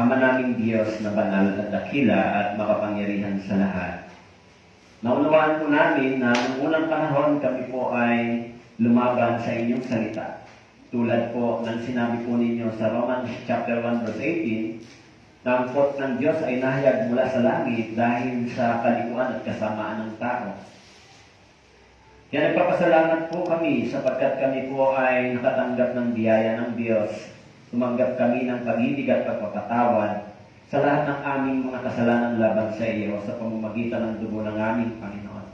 Ama naming Diyos na banal at dakila at makapangyarihan sa lahat. Naunawaan po namin na noong unang panahon kami po ay lumaban sa inyong salita. Tulad po ng sinabi po ninyo sa Romans chapter 1 verse 18, na ang pot ng Diyos ay nahayag mula sa langit dahil sa kalikuan at kasamaan ng tao. Kaya nagpapasalamat po kami sapagkat kami po ay nakatanggap ng biyaya ng Diyos. Tumanggap kami ng pag-ibig at pagpapatawad sa lahat ng aming mga kasalanan laban sa iyo sa pamamagitan ng dugo ng aming Panginoon.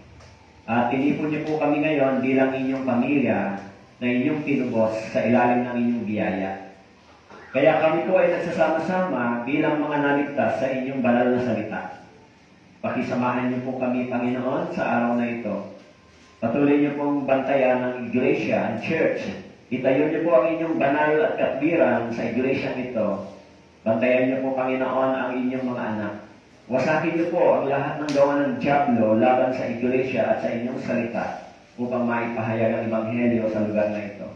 At tinipon niyo po kami ngayon bilang inyong pamilya na inyong tinubos sa ilalim ng inyong biyaya. Kaya kami po ay nagsasama-sama bilang mga naligtas sa inyong banal na salita. Pakisamahan niyo po kami, Panginoon, sa araw na ito. Patuloy niyo pong bantayan ng iglesia and church. Itayo niyo po ang inyong banal at katwiran sa iglesia nito. Bantayan niyo po, Panginoon, ang inyong mga anak. Wasakin niyo po ang lahat ng gawa ng diablo laban sa iglesia at sa inyong salita upang maipahayag ang ebanghelyo sa lugar na ito.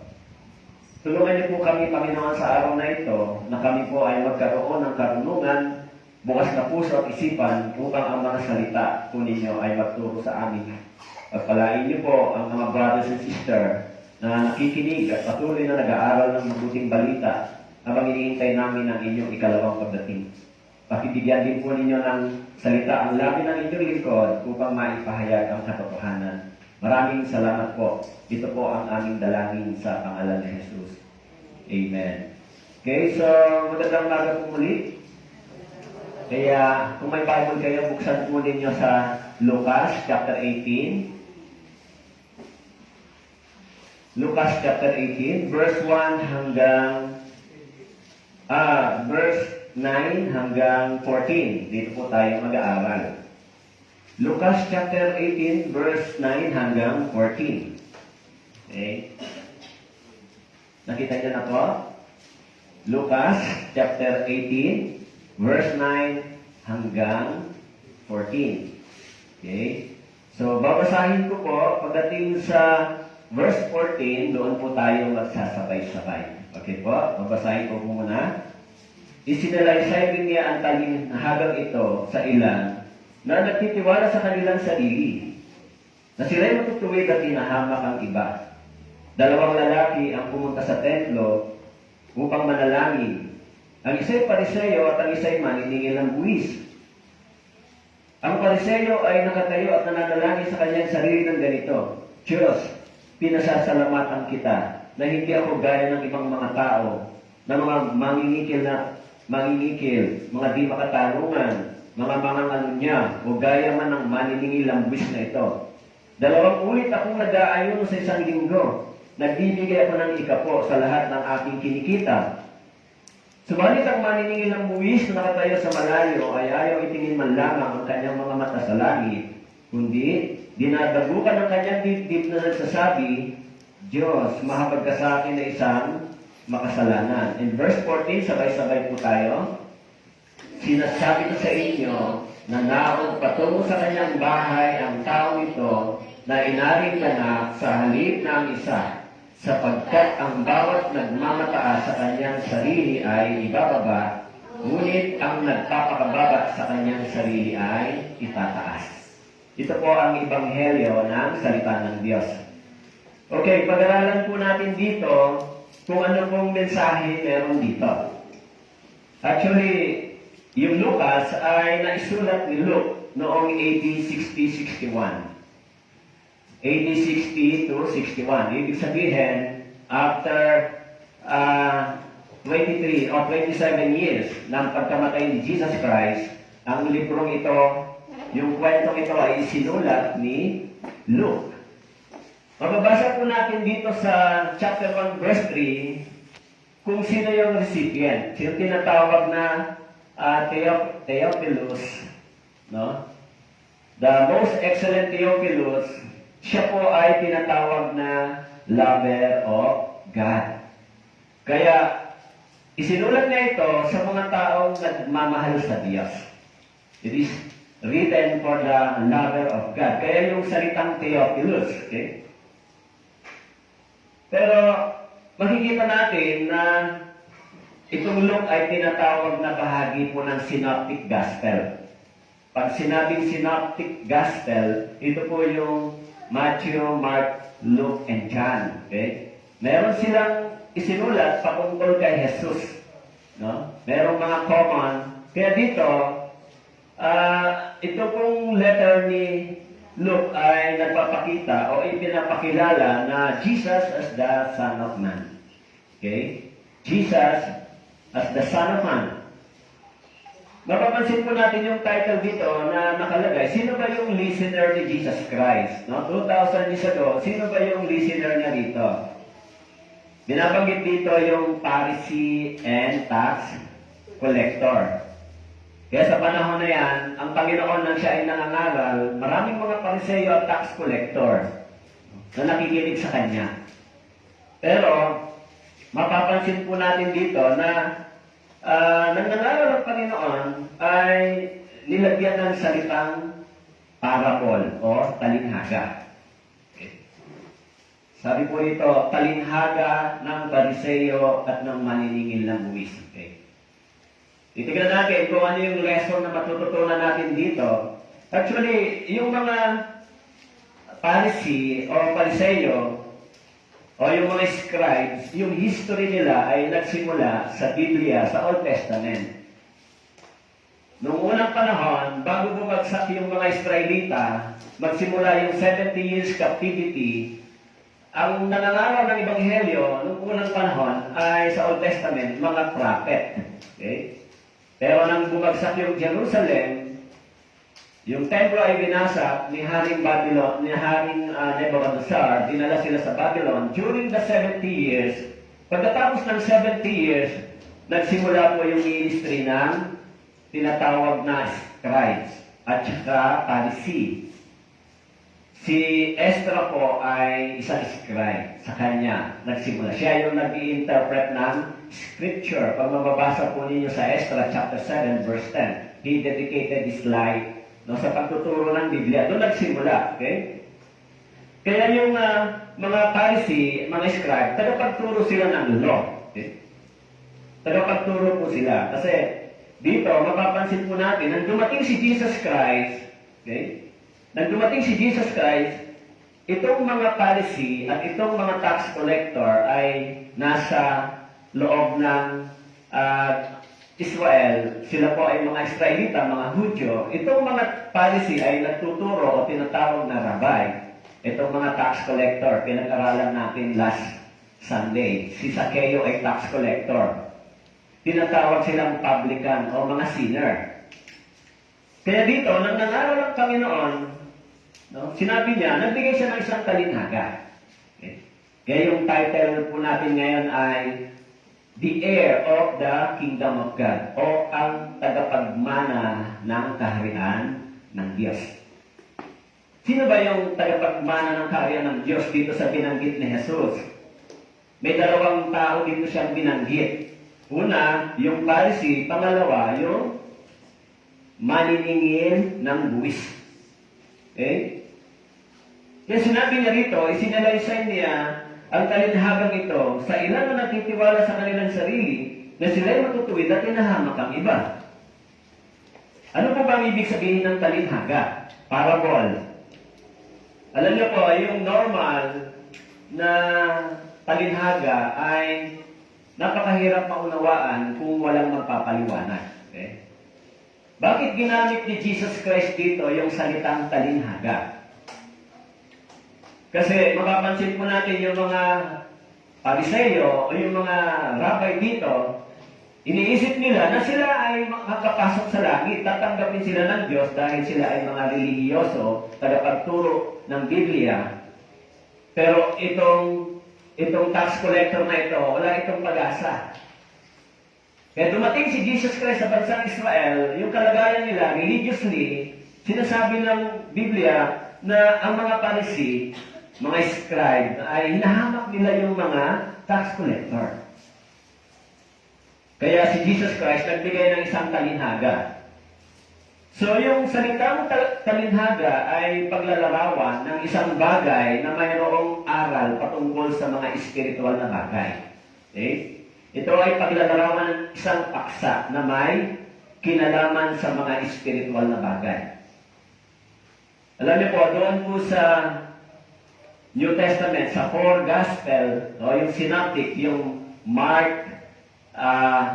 Tulungan niyo po kami, Panginoon, sa araw na ito na kami po ay magkaroon ng karunungan, bukas na puso at isipan upang ang mga salita po ninyo ay magturo sa amin. Pagpalain niyo po ang mga brothers and sisters na nakikinig at patuloy na nag-aaral ng mabuting balita habang iniintay namin ang inyong ikalawang pagdating. Pakibigyan din po ninyo ng salita ang labi ng inyong lingkod upang maipahayag ang katotohanan. Maraming salamat po. Ito po ang aming dalangin sa pangalan ni Jesus. Amen. Okay, so magandang umaga po muli. Kaya kung may Bible kayo, buksan po ninyo sa Lucas chapter 18. Lucas chapter 18, verse 1 hanggang verse 9 hanggang 14. Dito po tayo mag-aaral. Lucas chapter 18, verse 9 hanggang 14. Okay? Nakita niyo na po? Lucas chapter 18, verse 9 hanggang 14. Okay? So, babasahin ko po pagdating sa verse 14, doon po tayo magsasabay-sabay. Okay po? Babasahin ko muna. Isinalaysay din niya ang talinghagang ito sa ilan na nagtitiwala sa kanilang sarili, na sila'y matutuwid at hinahamak ang iba. Dalawang lalaki ang pumunta sa templo upang manalangin. Ang isa'y Pariseo at ang isa'y maniningil ng buwis. Ang Pariseo ay nakatayo at nananalangin sa kanyang sarili ng ganito, Diyos, pinasasalamatan kita na hindi ako gaya ng ibang mga tao, na mga mangingikil, mga di makatarungan, mga mangangalunya, o gaya man ng maniningil ang buwis na ito. 2 ulit akong nag-aayon sa isang linggo. Nagbibigay ako ng ikapo sa lahat ng aking kinikita. Subalit ang maniningil ng buwis na nakatayo sa malayo ay ayaw itingin man lamang ang kanyang mga mata sa langit, kundi dinadagukan ng kanyang dibdib na nagsasabi, Diyos, mahabag ka sa akin na isang makasalanan. In verse 14, sabay-sabay po tayo. Sinasabi ko sa inyo na naog patungo sa kanyang bahay ang tao ito na inaring ganak sa halip na ang isa, sapagkat ang bawat nagmamataas sa kanyang sarili ay ibababa, ngunit ang nagpapakababa sa kanyang sarili ay itataas. Ito po ang ebanghelyo ng salita ng Diyos. Okay, pag-aralan po natin dito kung ano pong mensahe meron dito. Actually, yung Lucas ay naisulat ni Luke noong AD 60-61. AD 60 to 61. Ibig sabihin, after 23 or 27 years ng pagkamatay ni Jesus Christ, ang librong ito, yung kwentong ito ay sinulat ni Luke. Mababasa po natin dito sa chapter 1 verse 3 kung sino yung recipient. Sino tinatawag na Theophilus, no? The most excellent Theophilus, siya po ay tinatawag na lover of God. Kaya, isinulat niya ito sa mga taong nagmamahal sa Diyos. It is written for the lover of God. Kaya yung salitang Theophilus, okay? Pero, makikita natin na Itong Luke ay tinatawag na bahagi po ng Synoptic Gospel. Pag sinabing Synoptic Gospel, ito po yung Matthew, Mark, Luke, and John. Okay? Meron silang isinulat patungkol kay Jesus. No? Merong mga common. Kaya dito, ito pong letter ni Luke ay nagpapakita o ipinapakilala na Jesus as the Son of Man. Okay? Jesus as the Son of Man. Mapapansin po natin yung title dito na nakalagay, sino ba yung listener ni Jesus Christ? No? 2,000 years ago, sino ba yung listener niya dito? Binabanggit dito yung Pharisee and tax collector. Kaya sa panahon na yan, ang Panginoon nang siya ay nangangaral, maraming mga Phariseo at tax collector na nakikinig sa Kanya. Pero, mapapansin po natin dito na nangangaral ang Panginoon ay nilagyan ng salitang parable o talinhaga. Sabi po ito, talinhaga ng Pariseo at ng maniningil ng buwis. Okay. Titignan natin kung ano yung lesson na matututunan natin dito. Actually, yung mga Pharisee o Pariseo o yung mga scribes, yung history nila ay nagsimula sa Biblia, sa Old Testament. Noong unang panahon, bago bumagsak yung mga Israelita, magsimula yung 70 years captivity, ang nangangaral ng Ebanghelyo noong unang panahon ay sa Old Testament, mga prophet. Okay? Pero nang bumagsak yung Jerusalem, yung templo ay binasak ni Haring Babylon, ni Haring Nebuchadnezzar, dinala sila sa Babylon during the 70 years. Pagkatapos ng 70 years, nagsimula po yung ministry ng tinatawag na scribes at saka Pharisee. Si Ezra po ay isang scribe. Sa kanya, nagsimula. Siya yung nag-i-interpret ng scripture. Pag mababasa po ninyo sa Ezra chapter 7 verse 10, he dedicated his life sa pagtuturo ng Biblia. Doon nagsimula. Okay? Kaya yung mga Pharisee, mga scribe, tagapagturo sila ng law. Okay? Tagapagturo po sila. Kasi dito, mapapansin po natin, nang dumating si Jesus Christ, okay? Nang dumating si Jesus Christ, itong mga Pharisee at itong mga tax collector ay nasa loob ng Israel. Sila po ay mga Israelita, mga Hudyo. Itong mga Pharisee ay nagtuturo o tinatawag na rabbi. Itong mga tax collector, pinag-aralan natin last Sunday. Si Zaccheo ay tax collector. Tinatawag silang publican o mga sinner. Kaya dito, nang nangaral ang Panginoon, sinabi niya, nagbigay siya ng isang talinhaga. Okay? Kaya yung title po natin ngayon ay The Heir of the Kingdom of God o ang tagapagmana ng kaharian ng Diyos. Sino ba yung tagapagmana ng kaharian ng Diyos dito sa binanggit ni Jesus? May dalawang tao dito siyang binanggit. Una, yung Pharisee. Pangalawa, yung maniningil ng buwis. Okay? Kaya sinabi niya rito, isinalaysay niya ang talinhagang ito sa ilan na nagtitiwala sa kanilang sarili na sila'y matutuwid at hinahamak ang iba. Ano po ba ang ibig sabihin ng talinhaga? Parable. Alam niyo po, yung normal na talinhaga ay napakahirap maunawaan kung walang magpapaliwanag. Okay? Bakit ginamit ni Jesus Christ dito yung salitang talinhaga? Kasi mapapansin po natin yung mga Pariseo o yung mga rabbi dito, iniisip nila na sila ay makakapasok sa langit, tatanggapin sila ng Diyos dahil sila ay mga relihiyoso, tagapagturo ng Biblia. Pero itong tax collector na ito, wala itong pag-asa. Kaya dumating si Jesus Christ sa bansang Israel, yung kalagayan nila, religiously, sinasabi ng Biblia na ang mga Pharisee, mga scribe, ay hinahamak nila yung mga tax collector. Kaya si Jesus Christ nagbigay ng isang talinhaga. So yung salitang talinhaga ay paglalarawan ng isang bagay na mayroong aral patungkol sa mga espiritual na bagay. Okay? Ito ay paglalarawan ng isang paksa na may kinalaman sa mga espiritual na bagay. Alam niyo po, doon po sa New Testament, sa four gospel, o yung synoptic, yung Mark,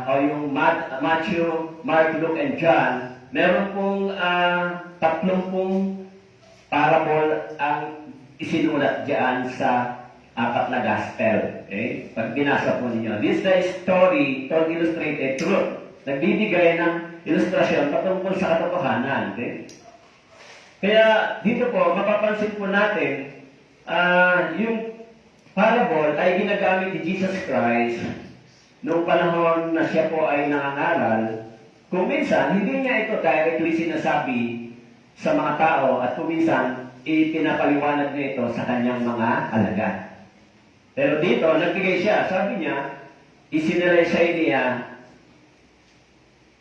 o yung Matthew, Mark, Luke, and John, meron pong 30 parable ang isinulat diyan sa 4 na gospel. Okay? Pag binasa po ninyo, this is the story to illustrate a truth. Nagbibigay ng ilustrasyon patungkol sa katotohanan. Okay? Kaya dito po, mapapansin po natin, yung parable ay ginagamit ni Jesus Christ noong panahon na siya po ay nangangaral. Kung minsan, hindi niya ito directly sinasabi sa mga tao at kung minsan, ipinapaliwanag niya ito sa kanyang mga alagad. Pero dito, nagbigay siya. Sabi niya, isinalaysay niya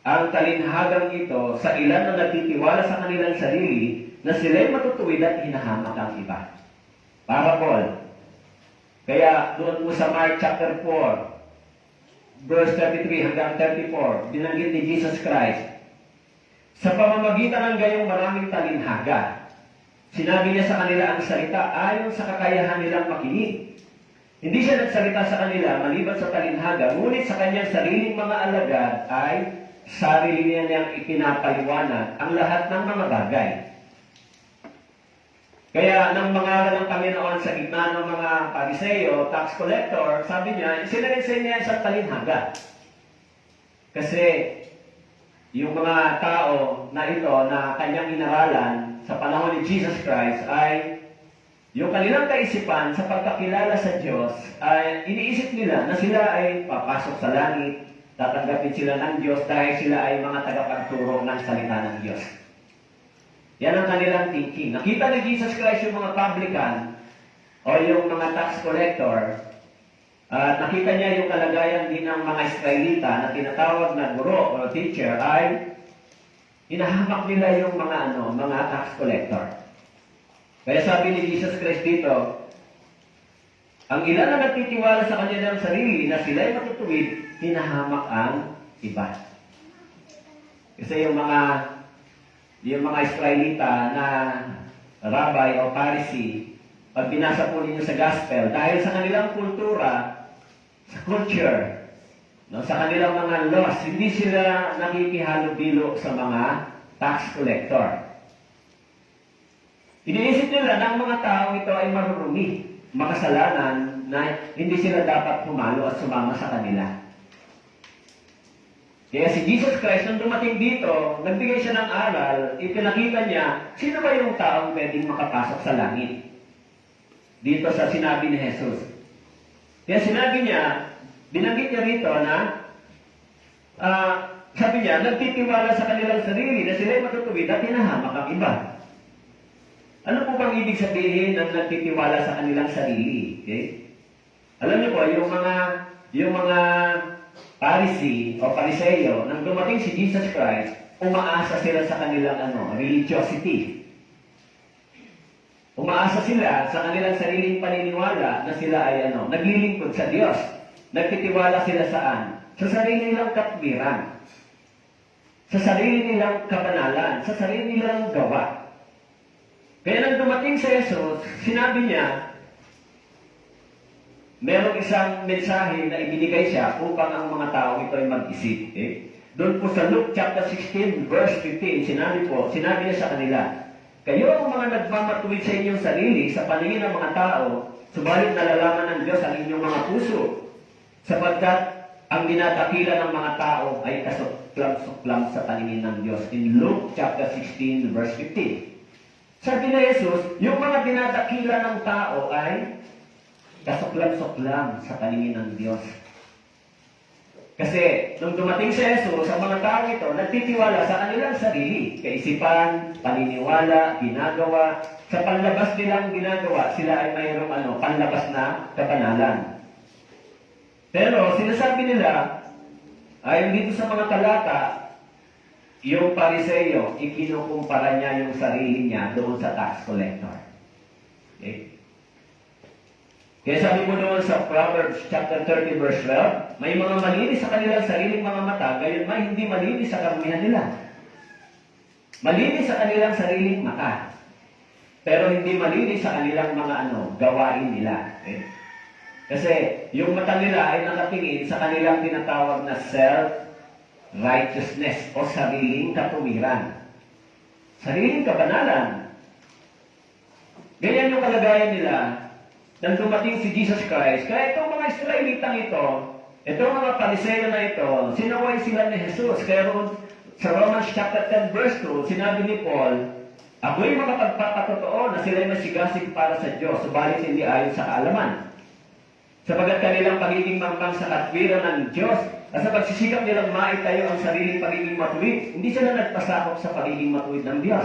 ang talinhagang ito sa ilan na nagtitiwala sa kanilang sarili na sila'y matutuwid at hinahamak ang iba. Parable. Kaya doon mo sa Mark chapter 4, verse 33 hanggang 34, binanggit ni Jesus Christ, sa pamamagitan ng gayong maraming talinhaga, sinabi niya sa kanila ang salita ayon sa kakayahan nilang makinig. Hindi siya nagsalita sa kanila maliban sa talinhaga, ngunit sa kanyang sariling mga alagad ay sarili niya niyang ipinapaliwanag ang lahat ng mga bagay. Kaya nang mangaral ng Panginoon sa gitna ng mga Pariseo, tax collector, sabi niya, sinalinsay niya sa talinhaga. Kasi yung mga tao na ito na kanyang inaralan sa panahon ni Jesus Christ ay yung kanilang kaisipan sa pagkakilala sa Diyos ay iniisip nila na sila ay papasok sa langit, tatanggapin sila ng Diyos dahil sila ay mga tagapagturo ng salita ng Diyos. Yan ang kanilang thinking. Nakita ni Jesus Christ yung mga publican o yung mga tax collector at nakita niya yung kalagayan din ng mga Israelita na tinatawag na guro o teacher ay hinahamak nila yung mga tax collector. Kaya sabi ni Jesus Christ dito, ang ilan na nagtitiwala sa kanilang sarili na sila'y matutuwid, hinahamak ang iba. Kasi yung mga Israelita na rabbi o Pharisee, pag binasa po ninyo sa gospel, dahil sa kanilang kultura, sa culture, sa kanilang mga laws, hindi sila nakikihalo-bilo sa mga tax collector. Iniisip nila na ang mga tao ito ay marurumi, makasalanan, na hindi sila dapat pumalo at sumama sa kanila. Kaya si Jesus Christ, nung dumating dito, nagbigay siya ng aral, ipinakita niya, sino ba yung taong pwedeng makapasok sa langit? Dito sa sinabi ni Jesus. Kaya sinabi niya, binanggit niya rito na, sabi niya, nagtitiwala sa kanilang sarili na sila'y matutuwid at hinahamak ang iba. Ano po bang ibig sabihin ng nagtitiwala sa kanilang sarili? Okay? Alam niyo po, yung mga Pharisee o Pariseo, nang dumating si Jesus Christ, umaasa sila sa kanilang religiosity. Umaasa sila sa kanilang sariling paniniwala na sila ay naglilingkod sa Diyos. Nagtitiwala sila saan? Sa sarili nilang katwiran. Sa sarili nilang kabanalan. Sa sarili nilang gawa. Kaya nang dumating si Jesus, sinabi niya, merong isang mensahe na ibinigay siya upang ang mga tao ito ay mag-isip. Doon po sa Luke chapter 16, verse 15, sinabi niya sa kanila, kayo ang mga nagmamatuwid sa inyong sarili sa paningin ng mga tao, subalit nalalaman ng Diyos ang inyong mga puso, sapagkat ang dinadakila ng mga tao ay kasuklam-suklam sa paningin ng Diyos. In Luke chapter 16, verse 15. Sabi na Jesus, yung mga dinadakila ng tao ay kasuklam-suklam sa paningin ng Diyos. Kasi, nung dumating si Jesus, ang mga tao ito, nagtitiwala sa kanilang sarili, kaisipan, paniniwala, ginagawa. Sa panlabas nilang ginagawa, sila ay mayroong panlabas na kabanalan. Pero, sinasabi nila, ayon dito sa mga talata, yung Pariseo, ikinukumpara niya yung sarili niya doon sa tax collector. Okay? Kaya sabi mo doon sa Proverbs chapter 30 verse 12, may mga malinis sa kanilang sariling mga mata, gayon man hindi malinis sa karamihan nila. Malinis sa kanilang sariling mata, pero hindi malinis sa kanilang mga gawain nila. Okay? Kasi yung mata nila ay nakatingin sa kanilang tinatawag na self-righteousness o sariling katuwiran. Sariling kabanalan. Ganyan yung kalagayan nila nang dumating si Jesus Christ. Kaya itong mga Israelitang ito, itong mga Pariseo na ito, sinaway sila ni Jesus. Kaya sa Romans chapter 10 verse 2, sinabi ni Paul, ako'y makapagpapatotoo na sila'y masigasig para sa Diyos, subalit hindi ayon sa kaalaman. Sapagat kanilang pagiging mangmang sa katwiran ng Diyos, at sa pagsisikap nilang maitayo ang sariling pagiging matuwid, hindi sila nagpasakop sa pagiging matuwid ng Diyos.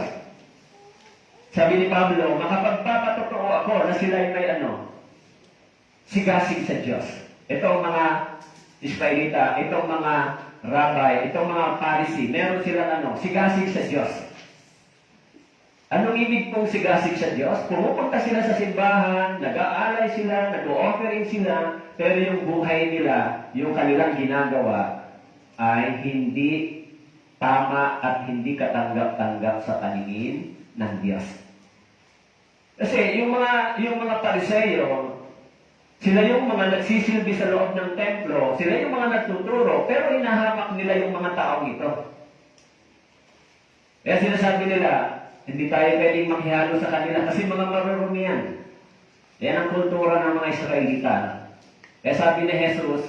Sabi ni Pablo, makapagpapatotoo ako na sila'y may sigasig sa Diyos. Itong mga Israelita, itong mga rabbi, itong mga Pharisee, meron silang sigasig sa Diyos. Anong ibig pong sigasig sa Diyos? Pumupunta sila sa simbahan, nag-aalay sila, nag-o-offering sila, pero yung buhay nila, yung kanilang ginagawa, ay hindi tama at hindi katanggap-tanggap sa paningin ng Diyos. Kasi yung mga Pariseo, sila yung mga nagsisilbi sa loob ng templo, sila yung mga nagtuturo, pero hinahamak nila yung mga taong ito. Kaya sinasabi nila, hindi tayo pwedeng makihalo sa kanila kasi mga marurumi yan. Yan ang kultura ng mga Israelita. Kaya sabi ni Jesus,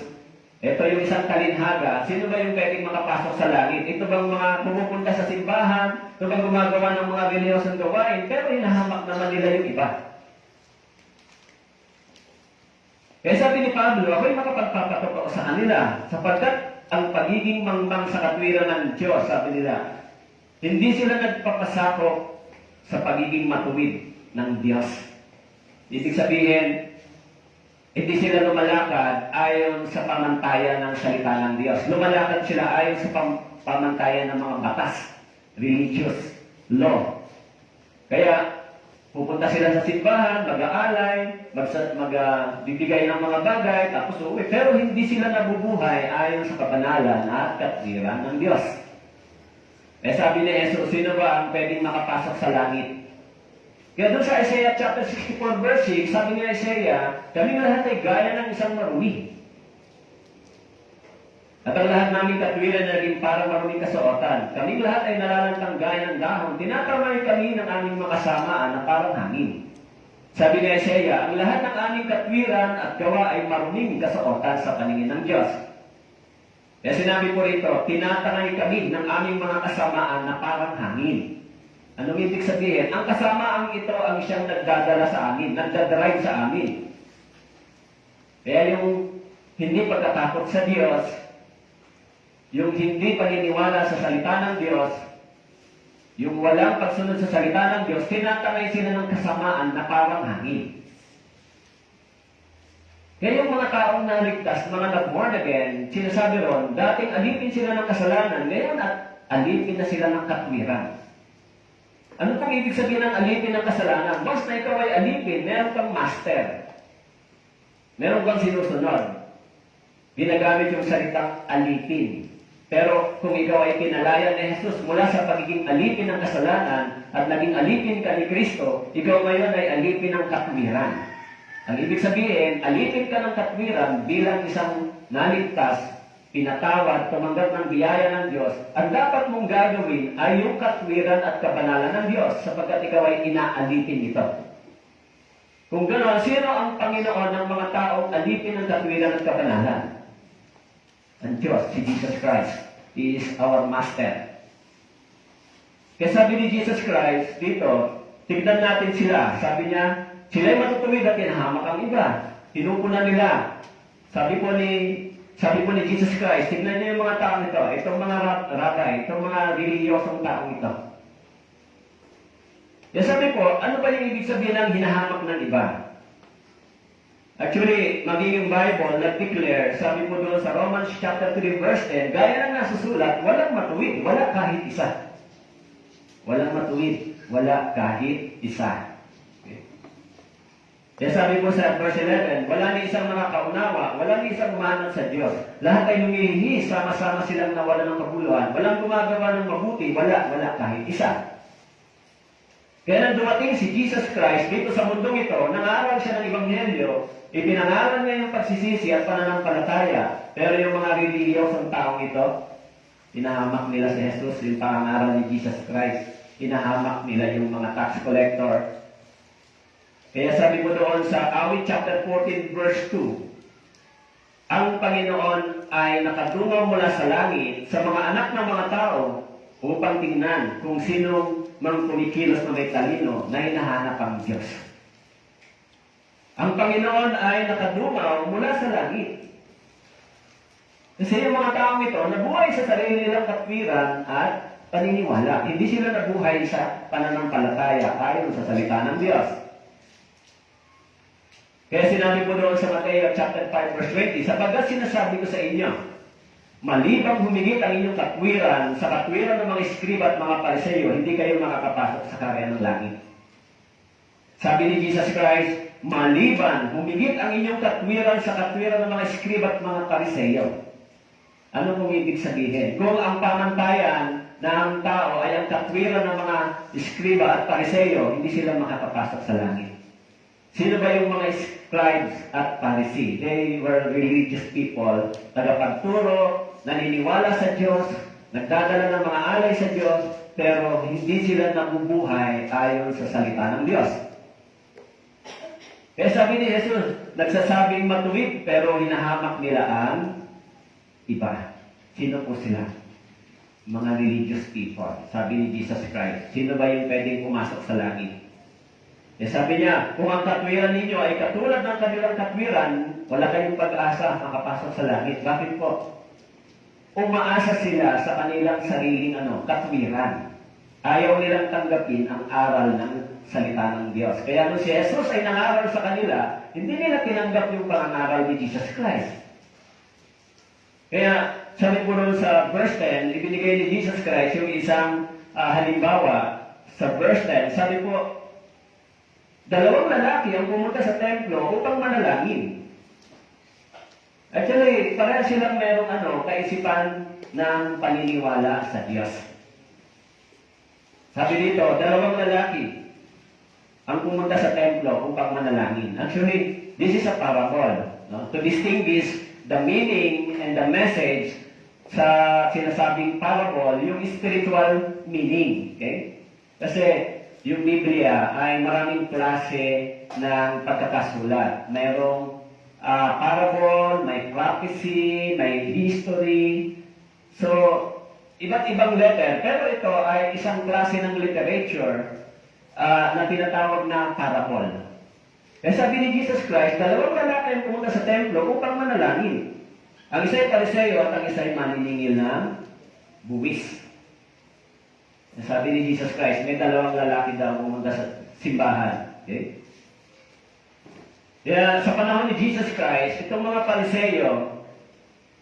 ito yung isang talinhaga, sino ba yung pwedeng makapasok sa langit? Ito bang mga pumupunta sa simbahan? Ito bang gumagawa ng mga reliyosong gawain? Pero hinahamak naman nila yung iba. Kaya sabi ni Pablo, ako'y makapagpapatotoo sa kanila, sapagkat ang pagiging mangmang sa katwiran ng Diyos, sabi nila, hindi sila nagpapasakop sa pagiging matuwid ng Diyos. Ibig sabihin, hindi sila lumalakad ayon sa pamantayan ng salita ng Diyos. Lumalakad sila ayon sa pamantayan ng mga batas, religious law. Kaya, pupunta sila sa simbahan, mag-aalay, magbibigay ng mga bagay, tapos uwi. Pero hindi sila nabubuhay ayon sa kabanalan at katwiran ng Diyos. Sabi ni Jesus, sino ba ang pwedeng makapasok sa langit? Kaya doon sa Isaiah chapter 64 verse 6, sabi ni Isaiah, kaming lahat ay gaya ng isang marumi. At ang lahat naming katwiran na naging parang maruming kasuotan. Kaming lahat ay nalalantang gaya ng dahon. Tinatamay kami ng aming makasamaan na parang hangin. Sabi ni Isaiah, ang lahat ng aming katwiran at gawa ay maruming kasuotan sa paningin ng Diyos. Kaya sinabi po rito, tinatangay kami ng aming mga kasamaan na parang hangin. Anong ibig sabihin? Ang kasamaang ito ang siyang nagdadala sa amin, nagdadrive sa amin. Kaya yung hindi pagkatakot sa Diyos, yung hindi paniniwala sa salita ng Diyos, yung walang pagsunod sa salita ng Diyos, tinatangay sila ng kasamaan na parang hangin. Kaya yung mga taong naligtas, mga nag-born again, sinasabi ron, dating alipin sila ng kasalanan, ngayon at alipin na sila ng katwiran. Ano pong ibig sabihin ng alipin ng kasalanan? Once na ikaw ay alipin, meron kang master. Meron kang sinusunod. Ginagamit yung salitang alipin. Pero kung ikaw ay kinalaya ni Jesus mula sa pagiging alipin ng kasalanan at naging alipin ka ni Kristo, ikaw ngayon ay alipin ng katwiran. Ang ibig sabihin, alipin ka ng katwiran bilang isang naligtas, pinatawad, tumanggap ng biyaya ng Diyos. Ang dapat mong gagawin ay yung katwiran at kabanalan ng Diyos sapagkat ikaw ay inaalipin ito. Kung gano'n, sino ang Panginoon ng mga taong alipin ng katwiran at kabanalan? Ang Diyos, si Jesus Christ. He is our Master. Kaya sabi ni Jesus Christ dito, tignan natin sila. Sabi niya, sila'y matutuwid at hinahamak ang iba. Pinupunan nila. Sabi po ni Jesus Christ, tignan niyo yung mga taong ito, itong mga rabbi, itong mga reliyosong taong ito. Kaya sabi po, ano ba yung ibig sabihin ng hinahamak ng iba? Actually, magiging Bible, nag-declare, sabi po doon sa Romans chapter 3 verse 10, gaya ng nasusulat, walang matuwid, wala kahit isa. Walang matuwid, wala kahit isa. Okay. Kaya sabi po sa verse 11, wala ni isang nakakaunawa, wala ni isang umanat sa Diyos. Lahat ay lumilihis, sama-sama silang nawala ng kabuluhan. Walang gumagawa ng mabuti, wala kahit isa. Kaya nang dumating si Jesus Christ dito sa mundong ito, nangaral siya ng Ebanghelyo, ipinangaral niya yung pagsisisi at pananampalataya. Pero yung mga reliyosong taong ito, inahamak nila si Jesus, yung pangangaral ni Jesus Christ. Inahamak nila yung mga tax collector. Kaya sabi mo doon sa Awit chapter 14 verse 2, ang Panginoon ay nakadungaw mula sa langit sa mga anak ng mga tao upang tingnan kung sino mang kumikilos na may talino na hinahanap ang Diyos. Ang Panginoon ay nakadungaw mula sa langit. Kasi yung mga taong ito nabuhay sa sarili nilang katwiran at paniniwala. Hindi sila nabuhay sa pananampalataya ayon sa salita ng Diyos. Kaya sinabi po doon sa Mateo chapter 5 verse 20, sapagkat sinasabi ko sa inyo, malibang humigit ang inyong katwiran sa katwiran ng mga iskriba at mga pariseyo, hindi kayo makakapasok sa karya ng langit. Sabi ni Jesus Christ, maliban humigit ang inyong katwiran sa katwiran ng mga iskriba at mga pariseyo. Ano pong ibig sabihin? Kung ang pamantayan ng tao ay ang katwiran ng mga iskriba at pariseyo, hindi sila makakapasok sa langit. Sino ba yung mga scribes at Pharisee? They were religious people, tagapagturo, naniniwala sa Diyos, nagdadala ng mga alay sa Diyos, pero hindi sila nabubuhay ayon sa salita ng Diyos. Kaya sabi ni Jesus, nagsasabing matuwid, pero hinahamak nila ang iba. Sino po sila? Mga religious people. Sabi ni Jesus Christ, sino ba yung pwedeng pumasok sa langit? Sabi niya, kung ang katwiran ninyo ay katulad ng kanilang katwiran, wala kayong pag-asa makapasok sa langit. Bakit po? Umaasa sila sa kanilang sariling katwiran. Ayaw nilang tanggapin ang aral ng salita ng Diyos. Kaya nung si Jesus ay nangaral sa kanila, hindi nila tinanggap yung pangangaral ni Jesus Christ. Kaya sabi po doon sa verse 10, ibinigay ni Jesus Christ yung isang halimbawa. Sa verse 10, sabi po, dalawang lalaki ang pumunta sa templo upang manalangin. Actually, pareha silang merong kaisipan ng paniniwala sa Diyos. Sabi dito, dalawang lalaki ang pumunta sa templo upang manalangin. Actually, this is a parable. No? To distinguish the meaning and the message sa sinasabing parable, yung spiritual meaning. Okay? Kasi yung Biblia ay maraming klase ng pagkakasulat. Mayroong parable, may prophecy, may history. So, iba't ibang letter. Pero ito ay isang klase ng literature na tinatawag na parable. Kaya sabi ni Jesus Christ, dalawang lalaki ang pumunta sa templo upang manalangin. Ang isa ay pariseyo at ang isa ay maniningil na buwis. Sabi ni Jesus Christ, may dalawang lalaki daw pumunta sa simbahan. Okay? Kaya sa panahon ni Jesus Christ, itong mga pariseyo,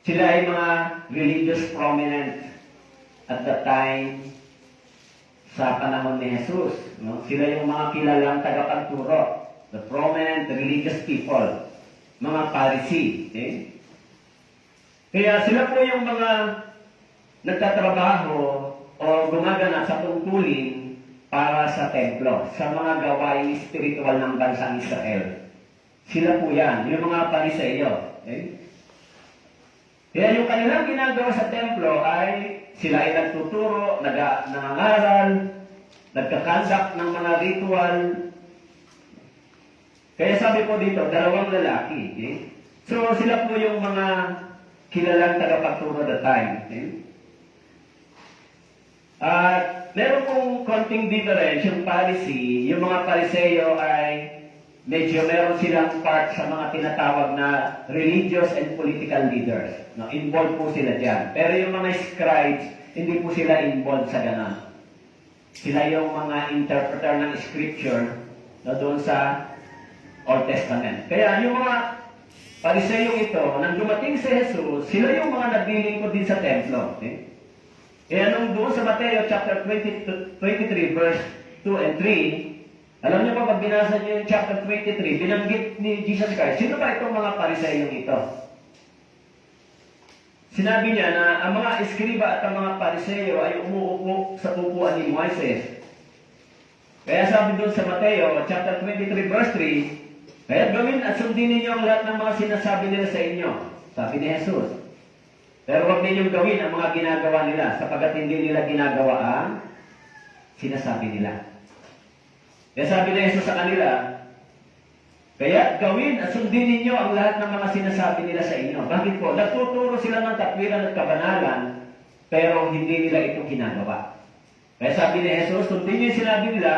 sila ay mga religious prominent at that time sa panahon ni Jesus. No? Sila yung mga kilalang tagapagturo, the prominent religious people, mga Pharisee. Okay? Kaya sila po yung mga nagtatrabaho o gumaganap sa tungkulin para sa templo, sa mga gawain spiritual ng bansang Israel. Sila po yan, yung mga pariseyo. Okay? Kaya yung kanilang ginagawa sa templo ay sila ay nagtuturo, nangangaral, nagkakandak ng mga ritual. Kaya sabi po dito, dalawang lalaki. Okay? So sila po yung mga kilalang tagapagturo that time. Okay? At meron pong konting difference yung Pharisee. Yung mga Pariseyo ay medyo meron silang part sa mga tinatawag na religious and political leaders. No? Involved po sila dyan. Pero yung mga scribes, hindi po sila involved sa ganon. Sila yung mga interpreter ng scripture doon sa Old Testament. Kaya yung mga Pariseyong ito, nang dumating si Jesus, sila yung mga naglilingkod din sa templo. Okay? Kaya nung doon sa Mateo chapter 23 verse 2 and 3, Alam niyo ba, pag binasa niyo yung chapter 23, binanggit ni Jesus Christ, sino ba itong mga pariseyong ito? Sinabi niya na ang mga eskriba at ang mga pariseyo ay umuupo sa upuan ni Moises. Kaya sabi doon sa Mateo, chapter 23, verse 3, kaya gawin at sundin ninyo ang lahat ng mga sinasabi nila sa inyo. Sabi ni Jesus. Pero huwag ninyong gawin ang mga ginagawa nila, sapagkat hindi nila ginagawa ang sinasabi nila. Kaya sabi ni Jesus sa kanila, kaya gawin at sundin ninyo ang lahat ng mga sinasabi nila sa inyo. Bakit po? Nagtuturo sila ng katwiran at kabanalan, pero hindi nila ito ginagawa. Kaya sabi ni Jesus, sundin niyo yung sinabi nila,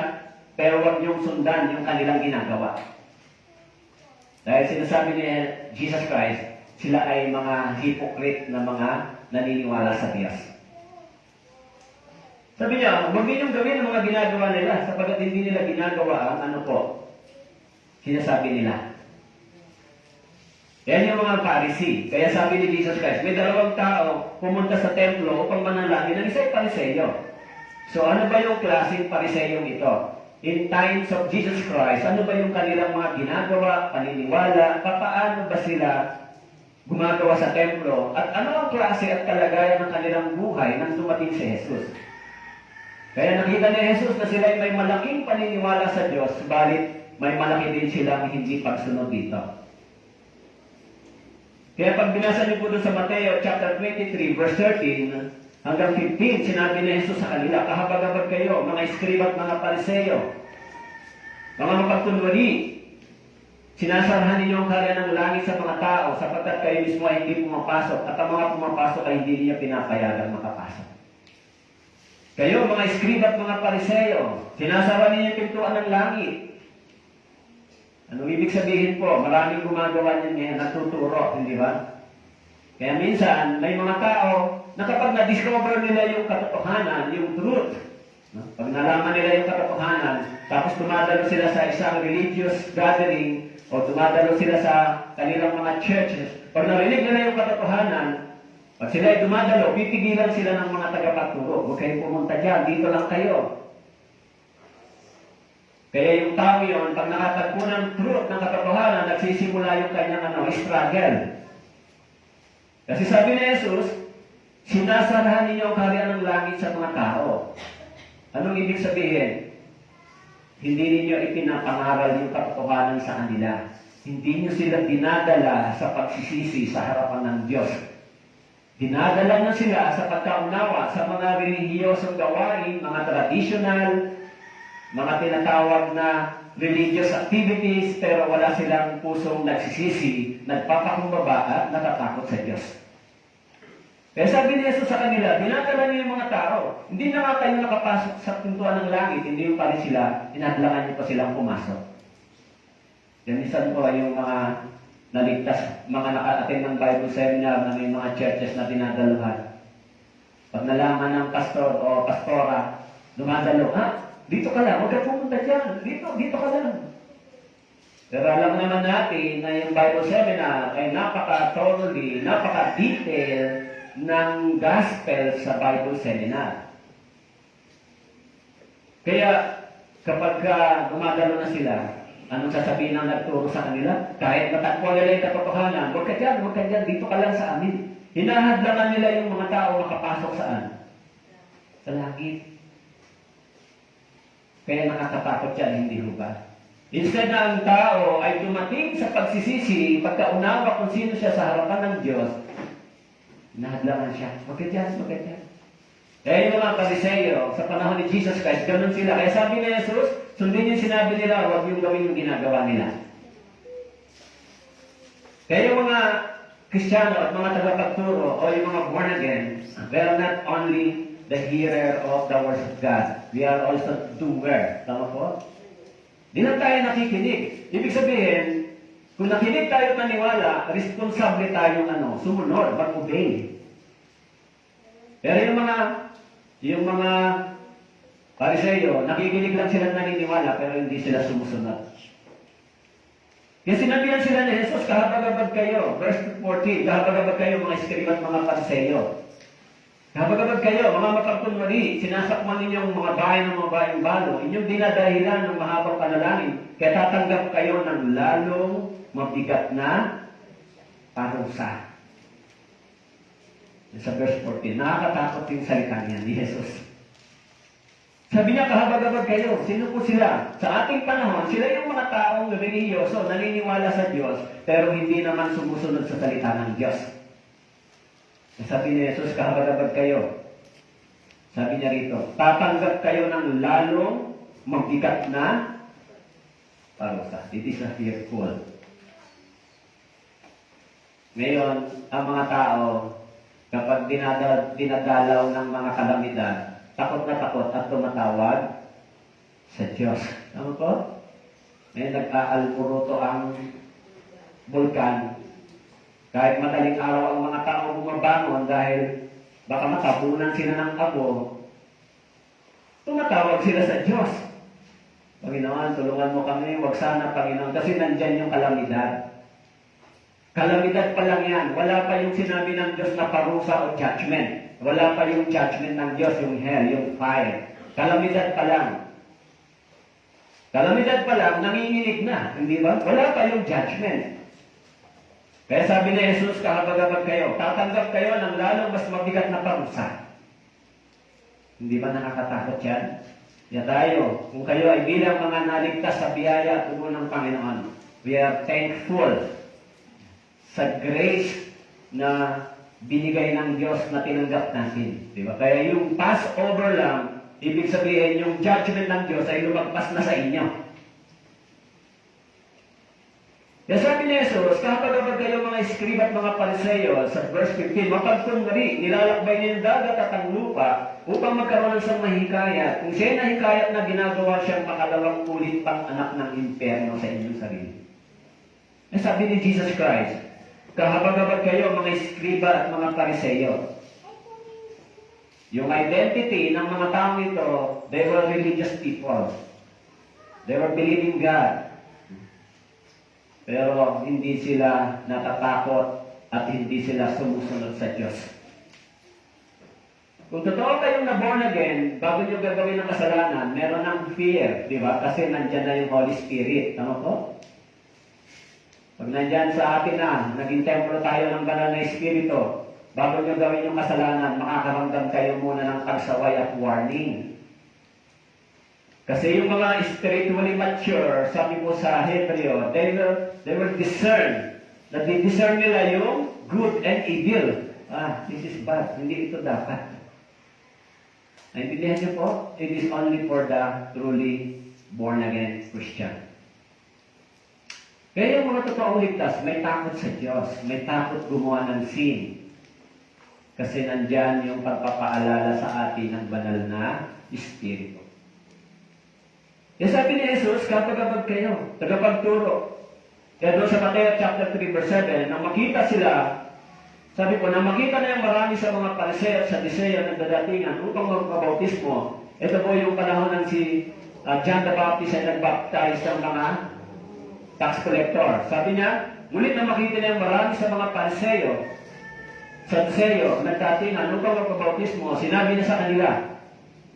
pero huwag niyong sundan yung kanilang ginagawa. Dahil sinasabi ni Jesus Christ, sila ay mga hypocrite na mga naniniwala sa Diyos. Sabi niya, huwag ninyong gawin ang mga ginagawa nila, sapagkat hindi nila ginagawa ang ano po, sinasabi nila. Yan yung mga Pharisee. Kaya sabi ni Jesus Christ, may dalawang tao pumunta sa templo upang manalangin. Ang isa ay Pariseyo. So ano ba yung klaseng Pariseyong ito? In times of Jesus Christ, ano ba yung kanilang mga ginagawa, paniniwala, paano ba sila gumagawa sa templo, at ano ang klase at kalagayan ng kanilang buhay nang dumating si Jesus? Kaya nakita ni Jesus na sila ay may malaking paniniwala sa Diyos, subalit may malaki din silang hindi pagsunod dito. Kaya pag binasa niyo po doon sa Mateo chapter 23, verse 13 hanggang 15, sinabi ni Jesus sa kanila, kahabag-habag kayo, mga eskriba at mga pariseyo, mga mapagkunwari, sinasarahan ninyo ang karya ng langit sa mga tao, sapagkat kayo mismo ay hindi pumapasok, at ang mga pumapasok ay hindi niya pinapayagan makapasok. Kayo, mga eskriba at mga pariseyo, sinasara ninyo yung pintuan ng langit. Anong ibig sabihin po? Maraming gumagawa niyan ngayon, natuturo, hindi ba? Kaya minsan, may mga tao na kapag na-discover nila yung katotohanan, yung truth, no? Pag nalaman nila yung katotohanan, tapos tumadalo sila sa isang religious gathering, o tumadalo sila sa kanilang mga churches, pag narinig nila yung katotohanan, pag sila ay dumadalo, pipigilan sila ng mga tagapagturo. Huwag kayong pumunta dyan, dito lang kayo. Kaya yung tao yun, pag nakatagpo ng truth, ng katotohanan, nagsisimula yung kanyang struggle. Kasi sabi ni Jesus, sinasarahan ninyo ang karya ng langit sa mga tao. Anong ibig sabihin? Hindi ninyo ipinapangaral yung katotohanan sa kanila. Hindi nyo sila dinadala sa pagsisisi sa harapan ng Diyos. Dinadala nyo sila sa pagkaunawa sa mga relihiyosong gawain, mga traditional, mga tinatawag na religious activities, pero wala silang pusong nagsisisi, nagpapakumbaba at natatakot sa Diyos. Kaya sabi ni Jesus sa kanila, dinadala niyo yung mga tao. Hindi na nga kayo nakapasok sa pintuan ng langit, hindi yung pa rin sila, inadlangan niyo pa silang pumasok. Yan isan po yung mga naligtas, mga naka-attend ng Bible seminar na may mga churches na dinadaluhan. Pag nalaman ng pastor o pastora, dumadalo, dito ka lang, huwag ka pumunta dyan. Dito ka lang. Pero alam naman natin na yung Bible seminar ay napaka-thoroughly, napaka-detail ng gospel sa Bible seminar. Kaya kapag dumadalo na sila, anong sasabihin ng nagturo sa kanila? Kahit matagpuan nila yung katotohanan, huwag ka dyan, dito ka lang sa amin. Hinahadlangan nila yung mga tao makapasok saan? Sa langit. Kaya nakakatakot yan, hindi ho ba? Instead na ang tao ay dumating sa pagsisisi, pagkaunawa kung sino siya sa harapan ng Diyos, nahadlangan siya. Huwag ka dyan. Kaya yung mga Pariseyo, sa panahon ni Jesus Christ, ganun sila. Kaya sabi ni Jesus, sundin yung sinabi nila, huwag yung gawin yung ginagawa nila. Kaya yung mga Kristiyano at mga tagapagturo o yung mga born again, they are not only the hearer of the words of God. We are also doer. Tama po? Di lang tayo nakikinig. Ibig sabihin, kung nakinig tayo at naniwala, responsable tayong sumunod, mag-obey. Pero yung mga Pariseyo, nakikinig lang sila at naniniwala, pero hindi sila sumusunod. Kaya sinabihan sila ni Jesus, kahabag-habag kayo. Verse 14, kahabag-habag kayo mga eskriba at mga Pariseyo. Kapag kayo, mga mapagkunwari, sinasakman ninyong mga bahay ng mga bayang balo, inyong dinadahilan ng mahabang panalangin, kaya tatanggap kayo ng lalong mabigat na parusa. Sa verse 14, nakakatakot yung salita niya ni Jesus. Sabi niya, kahabag-habag kayo. Sino po sila? Sa ating panahon, sila yung mga taong relihiyoso, naniniwala sa Diyos, pero hindi naman sumusunod sa salita ng Diyos. Sabi ni Jesus, kahabag-habag kayo. Sabi niya rito, tatanggap kayo ng lalong mabigat na parusa. It is a fearful. Ngayon, ang mga tao, kapag dinadalaw ng mga kalamidad, takot na takot at tumatawag sa Diyos. Ano po? May nag-aalburuto ang bulkan. Kahit madaling araw ang mga tao bumabangon dahil baka matapunan sila ng abo, tumatawag sila sa Diyos. Panginoon, tulungan mo kami, wag sana Panginoon, kasi nandyan yung kalamidad. Kalamidad pa lang yan. Wala pa yung sinabi ng Diyos na parusa o judgment. Wala pa yung judgment ng Diyos, yung hell, yung fire. Kalamidad pa lang. Kalamidad pa lang, nanginginig na. Hindi ba? Wala pa yung judgment. Kaya sabi ni Jesus, kahabag-habag kayo, tatanggap kayo ng lalong mas mabigat na parusa. Hindi ba nakakatakot yan? Kaya tayo, kung kayo ay bilang mga naligtas sa biyaya at tugon ng Panginoon, we are thankful sa grace na binigay ng Diyos na tinanggap natin. Diba? Kaya yung Passover lang, ibig sabihin yung judgment ng Diyos ay lumagpas na sa inyo. Kaya sabi ni Jesus, kapag kayo mga iskriba at mga pariseyo, sa verse 15, mapagkunwari, nilalakbay niyo yung dagat at ang lupa upang magkaroon ng isang mahikayat. Kung siya'y nahikayat na ginagawa siyang makalawang ulit pang anak ng impyerno sa inyong sarili. Eh sabi ni Jesus Christ, kahabag-habag kayo mga iskriba at mga pariseyo. Yung identity ng mga taong ito, they were religious people. They were believing God. Pero hindi sila natatakot at hindi sila sumusunod sa Diyos. Kung totoo kayong na-born again, bago nyo gagawin ng kasalanan, meron ng fear, di ba? Kasi nandyan na yung Holy Spirit. Tama po? Pag nandyan sa atin na, naging templo tayo ng banal na Espiritu, bago nyo gawin yung kasalanan, makakaramdam kayo muna ng pagsaway at warning. Kasi yung mga spiritually mature, sabi po sa Hebreo, they will discern. Nadi-discern nila yung good and evil. This is bad. Hindi ito dapat. Naintindihan niyo po? It is only for the truly born-again Christian. Kaya yung mga totoong ligtas, may takot sa Diyos. May takot gumawa ng sin. Kasi nandyan yung pagpapaalala sa atin ng banal na Espiritu. Kaya sabi ni Jesus, kapag kayo, tagapagturo. Kaya doon sa Mateo chapter 3 verse 7, nang makita sila, sabi po, nang makita na yung marami sa mga pariseo at Saduseo na dadatingan upang magpabautismo, ito po yung panahon ng si John the Baptist ay nagbaptize ng mga tax collector. Sabi niya, ngunit na makita na yung marami sa mga pariseo, Saduseo, nagdatingan upang magpabautismo, sinabi na sa kanila,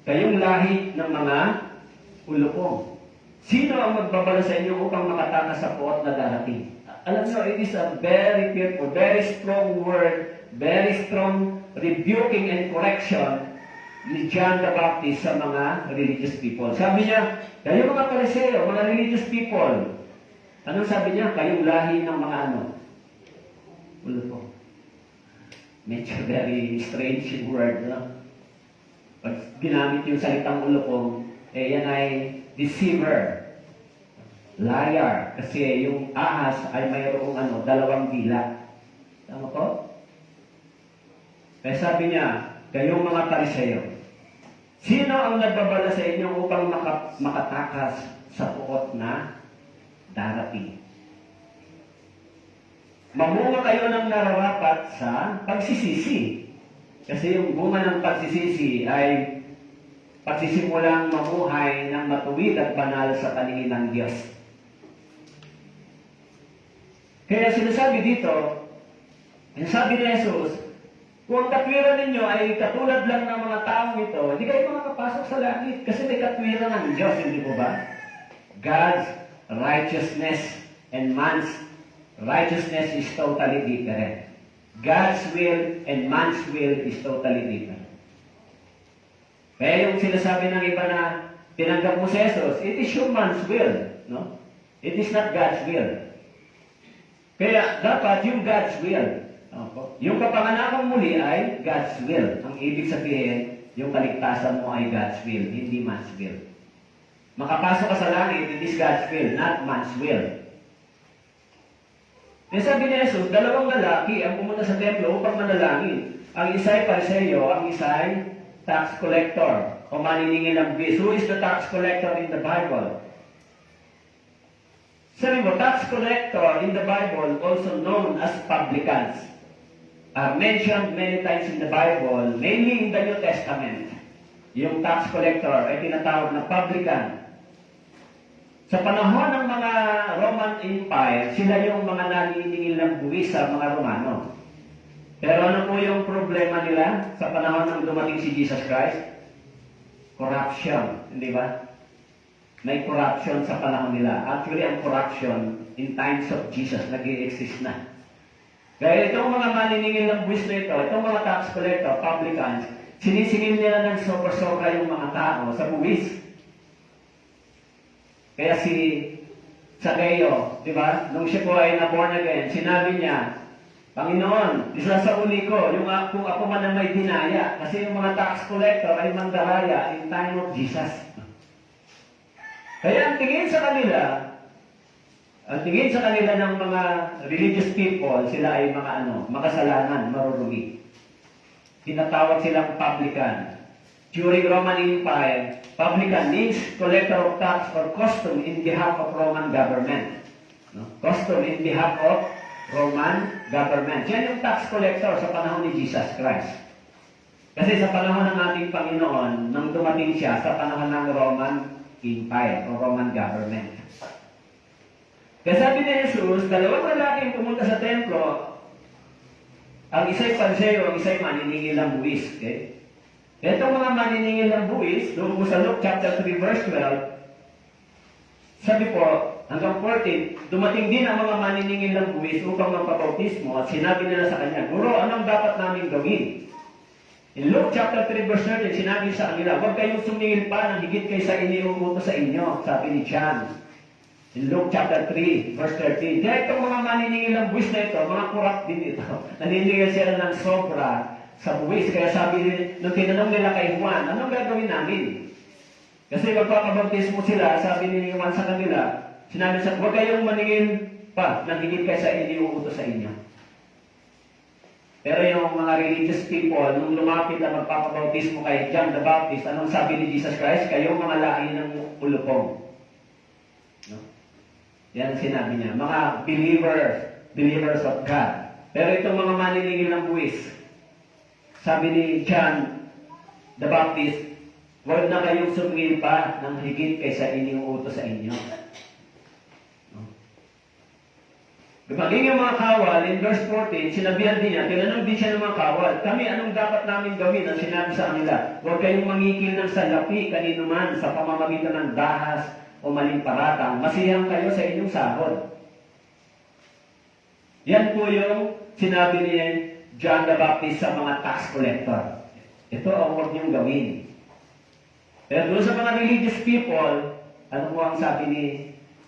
kayong lahi ng mga ulupong. Sino ang magbabala sa inyo upang makatakas sa puot na darating? Alam nyo, it is a very fearful, very strong word, very strong rebuking and correction ni John the Baptist sa mga religious people. Sabi niya, kayo mga pariseo, mga religious people. Anong sabi niya? Kayong lahi ng mga ano? Ulupong. Medyo very strange word, no? Pag ginamit yung salitang ulupong, yan ay deceiver, liar, kasi yung ahas ay mayroong dalawang dila. Tama po? Kaya sabi niya, kayong mga pariseo, sino ang nagbabala sa inyo upang makatakas sa puot na darating? Mamunga kayo ng nararapat sa pagsisisi. Kasi yung bunga ng pagsisisi ay pagsisimulang mamuhay ng matuwid at banal sa paningin ng Diyos. Kaya sinasabi dito, sabi ni Jesus, Kung ang katwiran ninyo ay katulad lang ng mga taong ito, hindi kayo makakapasok sa langit kasi may katwiran ng Diyos, hindi po ba? God's righteousness and man's righteousness is totally different. God's will and man's will is totally different. Kaya yung sinasabi ng iba na tinanggap mo si Jesus, it is human's will, no? It is not God's will. Kaya dapat yung God's will. Yung kapanganakan muli ay God's will. Ang ibig sabihin, yung kaligtasan mo ay God's will, hindi man's will. Makapasok ka sa langit, it is God's will, not man's will. Yung sabi ni Jesus, dalawang lalaki ang pumunta sa templo upang manalangin. Ang isa ay Pariseo, ang isa ay tax collector o maniningil ng buwis. Who is the tax collector in the Bible? Sabi mo, tax collector in the Bible, also known as publicans, are mentioned many times in the Bible, mainly in the New Testament. Yung tax collector ay tinatawag na publican. Sa panahon ng mga Roman Empire, sila yung mga naniningil ng buwis sa mga Romano. Pero ano po yung problema nila sa panahon ng dumating si Jesus Christ? Corruption, hindi ba? May corruption sa panahon nila. Actually, ang corruption in times of Jesus nag-i-exist na. Kaya itong mga maniningil ng buwis na ito, itong mga tax collector, publicans, sinisingil nila ng sobra-sobra yung mga tao sa buwis. Kaya si Zacchaeus, di ba? Nung siya po ay na-born again, sinabi niya, Panginoon, isa sa uli ko, yung kung ako man na may dinaya, kasi yung mga tax collector ay mandaraya in time of Jesus. Kaya ang tingin sa kanila ng mga religious people, sila ay mga makasalanan, marurumi. Tinatawag silang publican. During Roman Empire, publican means collector of tax or custom in behalf of Roman government. No? Custom in behalf of Roman government. Yan yung tax collector sa panahon ni Jesus Christ. Kasi sa panahon ng ating Panginoon, nang dumating siya sa panahon ng Roman Empire o Roman government. Kaya sabi ni Jesus, dalawang lalaki pumunta sa templo, ang isa'y Pariseo, ang isa'y maniningil ng buwis. Okay? Itong mga maniningil ng buwis, doon po sa Luke chapter 3 verse 12, sabi po, hanggang 14, dumating din ang mga maniningil ng buwis upang magpabautismo at sinabi nila sa kanya, Guro, anong dapat namin gawin? In Luke chapter 3 verse 13, sinabi sa kanila, huwag kayong sumingil pa ng higit kaysa iniuutos sa inyo, sabi ni John. In Luke chapter 3 verse 13, kaya itong mga maniningil ng buwis na ito, mga kurap din ito, naniningil sila ng sobra sa buwis. Kaya sabi nung tinanong nila kay Juan, anong gagawin namin? Kasi magpapabautismo sila, sabi ni Juan sa kanila, sinabi sa, huwag kayong maningil pa ng higit kaysa iniuutos sa inyo. Pero yung mga religious people, nung lumapit na magpapabautismo kay John the Baptist, anong sabi ni Jesus Christ? Kayong mga lahi ng ulupong. No? Yan sinabi niya. Mga believers of God. Pero itong mga maniningil ng buwis, sabi ni John the Baptist, huwag na kayong sumingil pa ng higit kaysa iniuutos sa inyo. No? Maging yung mga kawal, in verse 14, sinabihan din niya, tinanong din siya ng mga kawal, kami, anong dapat namin gawin? Ang sinabi sa kanila, huwag kayong mangikil ng salapi kanino man sa pamamagitan ng dahas o maling paratang, masiyang kayo sa inyong sahod. Yan po yung sinabi ni John the Baptist sa mga tax collector. Ito ang huwag niyong gawin. Pero doon sa mga religious people, ano po ang sabi ni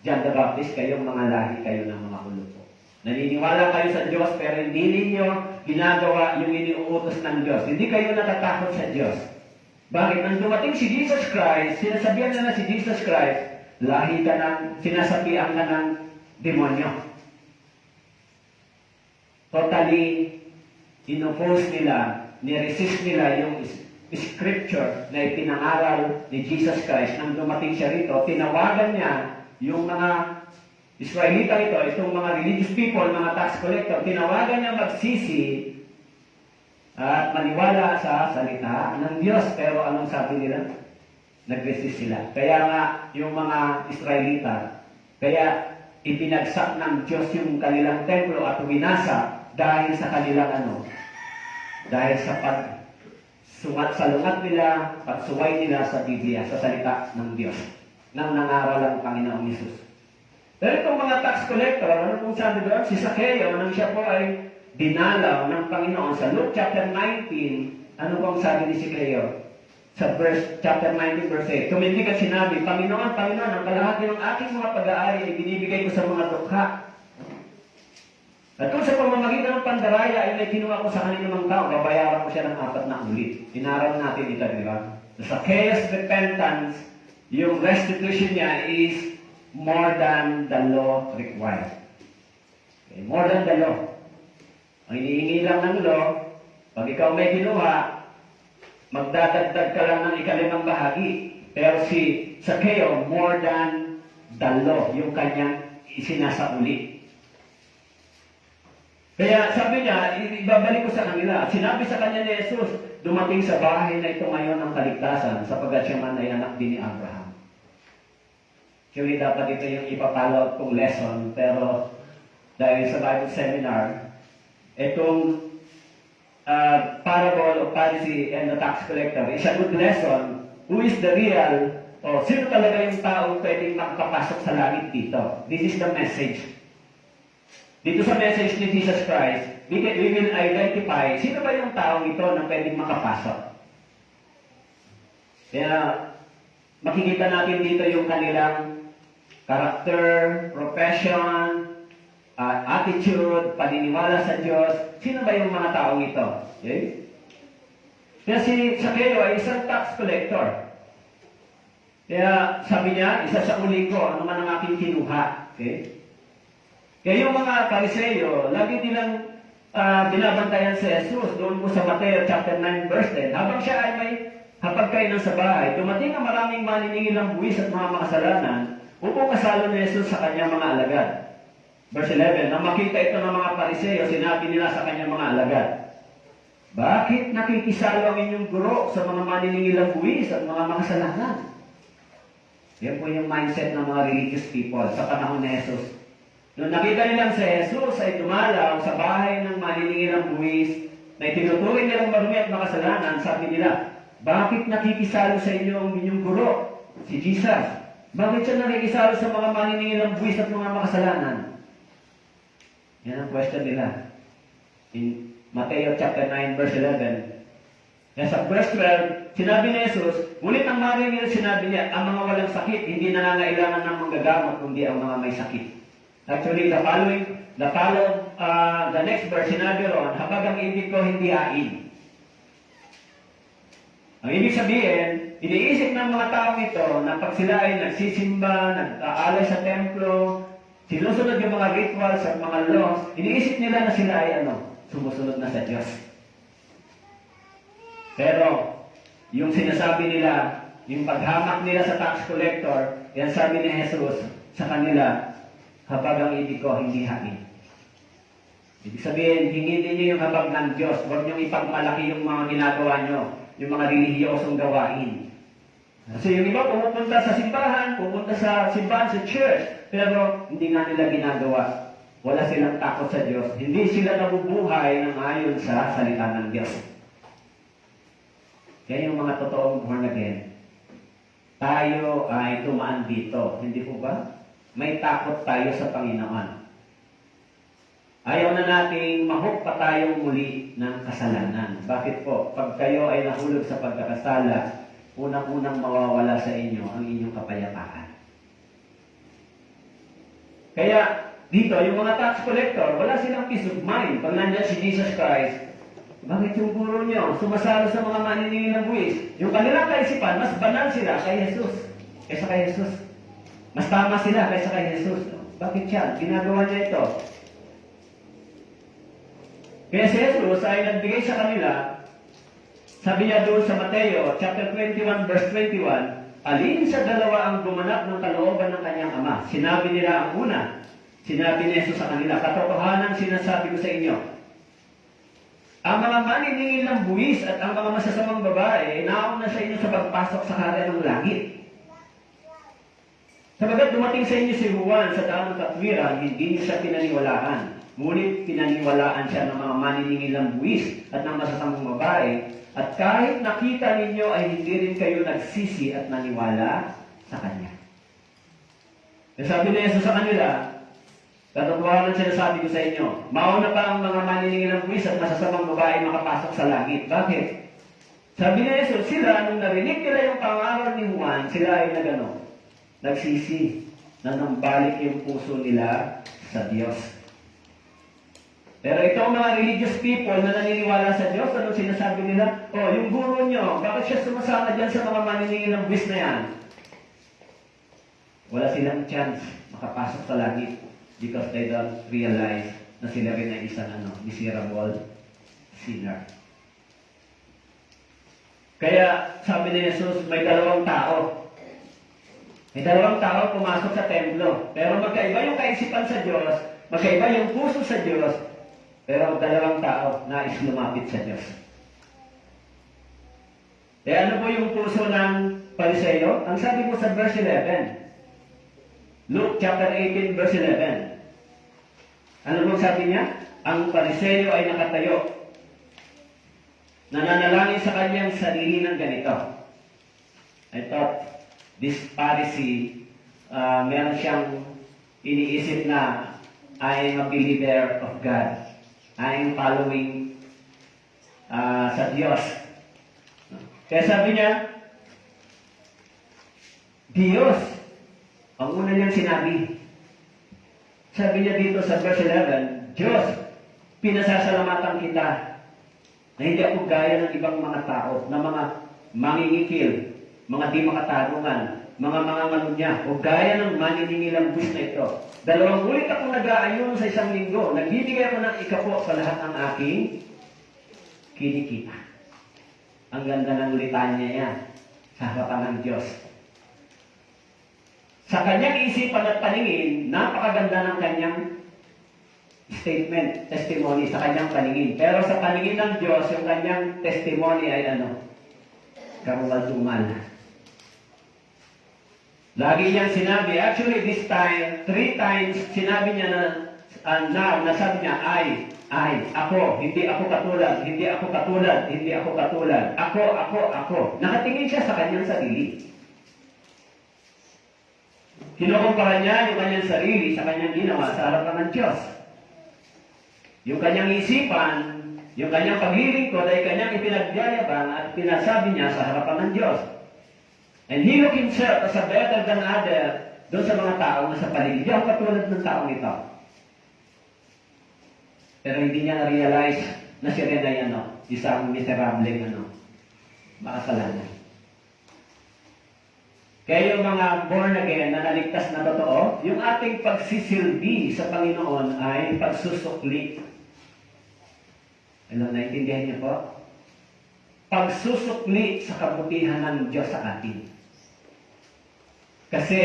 John the Baptist? Kayong mga lahi, kayo ng mga ulupo. Naniniwala kayo sa Diyos, pero hindi ninyo ginagawa yung iniuutos ng Diyos. Hindi kayo natatakot sa Diyos. Bakit? Nang dumating si Jesus Christ, sinasabihan na si Jesus Christ, lahi ka ng, sinasabihan ka ng demonyo. Totally inoppose nila, niresist nila yung scripture na ipinangaral ni Jesus Christ. Nang dumating siya rito, tinawagan niya yung mga Israelita ito, itong mga religious people, mga tax collector, tinawagan niya magsisi at maniwala sa salita ng Diyos. Pero anong sabi nila? Nag-resist sila. Kaya nga, yung mga Israelita, kaya ipinagsak ng Diyos yung kanilang templo at winasa dahil sa kanilang Dahil sa salungat nila, pagsuway nila sa Biblia, sa salita ng Diyos, nang nangaral ang Panginoong Hesus. Pero itong mga tax collector, ano kung sabi doon? Si Zacchaeus, nang siya po ay dinalaw ng Panginoon sa Luke chapter 19, ano pong sabi ni Zacchaeus? Sa chapter 19, verse 8, tumindig at sinabi, Panginoon, Panginoon, ang kalahati ng aking mga pag-aari ay binibigay ko sa mga dukha. At kung sa pamamagitan ng pandaraya ay may kinuha ko sa kaninang tao, babayaran ko siya ng 4 na ulit. Inaral natin ito, di ba? Sa Zacchaeus' repentance, yung restitution niya is more than the law required. Okay, more than the law. Ang hinihingi lang ng law, pag ikaw may kinuha, magdadagdag ka lang ng 5 bahagi. Pero si Zacchaeus, more than the law, yung kanyang isinasauli. Kaya sabi niya, ibabalik ko sa kanila. Sinabi sa kanya ni Jesus, dumating sa bahay na ito ngayon ang kaligtasan, sapagkat siya man ay anak din ni Abraham. Actually, dapat ito yung ipapalo kong lesson, pero dahil sa Bible seminar, itong parable of Pharisee and the tax collector is a good lesson. Who is the real, o sino talaga yung tao pwedeng makapasok sa langit dito? This is the message. Dito sa message ni Jesus Christ, we will identify sino ba yung tao ito na pwedeng makapasok. Kaya makikita natin dito yung kanilang character, profession, attitude, paniniwala sa Diyos. Sino ba yung mga taong ito? Okay? Kaya si Zacchaeus ay isang tax collector. Kaya sabi niya, isa sa uli ko, ano man ang aking kinuha. Okay? Kaya yung mga Pariseo, lagi nilang binabantayan si Jesus doon po sa Mateo chapter 9 verse 10. Habang siya ay may hapagkainan sa bahay, dumating ang maraming maniningil ng buwis at mga makasalanan upang kasalo ni Jesus sa kanyang mga alagad. Verse 11, nang makita ito ng mga Pariseo, sinabi nila sa kanyang mga alagad, bakit nakikisalo ang inyong guro sa mga maniningil ng buwis at mga makasalanan? Yan po yung mindset ng mga religious people sa panahon ni Jesus. Nung nakita nilang si Jesus ay dumalaw sa bahay ng maniningil ng buwis na itinuturing nilang marumi at makasalanan, sabi nila, bakit nakikisalo sa inyo ang inyong guro, si Jesus? Bakit siya nakikisalo sa mga maniningil ng buwis at mga makasalanan? Yan ang question nila. In Mateo chapter 9 verse 11. Yan sa verse 12, sinabi ni Jesus, ngunit ang maniningil sinabi niya, ang mga walang sakit, hindi nangangailangan ng manggagamot, kundi ang mga may sakit. Actually, the next verse, sinabi ron, habag ang ibig ko hindi hain. Ang ibig sabihin, iniisip ng mga taong ito na pag sila ay nagsisimba, nag-aalay sa templo, sinusunod yung mga rituals at mga laws, iniisip nila na sila ay sumusunod na sa Diyos. Pero, yung sinasabi nila, yung paghamak nila sa tax collector, yan sabi ni Jesus sa kanila, habag ang ibig ko, hindi hain. Ibig sabihin, hingin niyo yung habag ng Diyos. Huwag niyong ipagmalaki yung mga ginagawa niyo, yung mga relihiyosong gawain. Kasi yung iba pumupunta sa simbahan, pupunta sa simbahan, sa church, pero hindi nga nila ginagawa. Wala silang takot sa Diyos. Hindi sila nabubuhay ng ayon sa salita ng Diyos. Kaya yung mga totoong born again, tayo ay tumaan dito. Hindi po ba? May takot tayo sa Panginoon. Ayaw na nating mahok pa tayong muli ng kasalanan. Bakit po? Pag kayo ay nahulog sa pagkakasala, unang-unang mawawala sa inyo ang inyong kapayapaan. Kaya dito, yung mga tax collector, wala silang peace of mind. Pag nandiyan si Jesus Christ, bakit yung guro nyo sumasalo sa mga maniningil ng buwis? Yung kanilang kaisipan, mas banal sila kay Jesus. Kaysa kay Jesus. Mas tama sila kaysa kay Jesus. Bakit siya? Ginagawa niya ito. Kaya si Jesus ay nagbigay sa kanila, sabi niya doon sa Mateo, chapter 21, verse 21, alin sa dalawa ang gumanap ng kalooban ng kanyang ama? Sinabi nila ang una. Sinabi ni Jesus sa kanila, katotohanan sinasabi ko sa inyo, ang mga maniningil ng buwis at ang mga masasamang babae, nauna sa inyo sa pagpasok sa kaharian ng langit. Sabagat dumating sa inyo si Juan sa daan ng katwiran, hindi niyo siya pinaniwalaan. Ngunit pinaniwalaan siya ng mga maniningil ng buwis at ng masasamang babae. At kahit nakita ninyo ay hindi rin kayo nagsisi at naniwala sa Kanya. E sabi ni Jesus sa kanila, katotohanan sinasabi ko sa inyo, mauna pa ang mga maniningil ng buwis at masasamang babae makapasok sa langit. Bakit? Sabi ni Jesus, sila, nung narinig nila yung pangaral ni Juan, sila ay nagsisi, na nambalik yung puso nila sa Diyos. Pero itong mga religious people na naniniwala sa Diyos, anong sinasabi nila? Oh, yung guro nyo, bakit siya sumasama dyan sa mga maniningil ng buwis na yan? Wala silang chance makapasok sa langit because they don't realize na sila rin ay isang miserable sinner. Kaya sabi ni Jesus, may dalawang tao. May dalawang tao pumasok sa templo. Pero magkaiba yung kaisipan sa Diyos, magkaiba yung puso sa Diyos, pero dalawang tao nais lumapit sa Diyos. Eh ano po yung puso ng Pariseo? Ang sabi po sa verse 11, Luke chapter 18 verse 11. Ano po sabi niya? Ang Pariseo ay nakatayo, nananalangin sa kanyang sarili ng ganito. I thought this Pharisee, meron siyang iniisip na I am a believer of God. I am following sa Diyos. Kaya sabi niya, Diyos, ang una niyang sinabi. Sabi niya dito sa verse 11, Diyos, pinasasalamatan kita na hindi ako gaya ng ibang mga tao, na mga mangingikil, mga di makatarungan, mga manunya, o gaya ng maniningil buwis na ito. 2 ulit akong nag-aayuno sa isang linggo. Nagbibigay ako ng ikapo sa lahat ng aking kinikita. Ang ganda ng litanya yan sa harapan ng Diyos. Sa kanyang isipan at paningin, napakaganda ng kanyang statement, testimony sa kanyang paningin. Pero sa paningin ng Diyos, yung kanyang testimony ay karumal-dumal. Lagi niyang sinabi, actually this time, 3 times, sinabi niya na sabi niya, ako, hindi ako katulad, hindi ako katulad, hindi ako katulad, ako. Nakatingin siya sa kanyang sarili. Kinukumpara niya yung kanyang sarili sa kanyang ginawa sa harapan ng Diyos. Yung kanyang isipan, yung kanyang paglilingkod ay kanyang ipinagyayabang at pinasabi niya sa harapan ng Diyos. And he looked himself as a better than other doon sa mga tao na sa paligid. Hindi ako katulad ng taong ito. Pero hindi niya na-realize na siya rin ay isang miserable makasalanan. Kaya yung mga born again na naligtas na totoo, yung ating pagsisilbi sa Panginoon ay pagsusukli. Alam, naintindihan niyo po? Pagsusukli sa kabutihan ng Diyos sa atin. Kasi,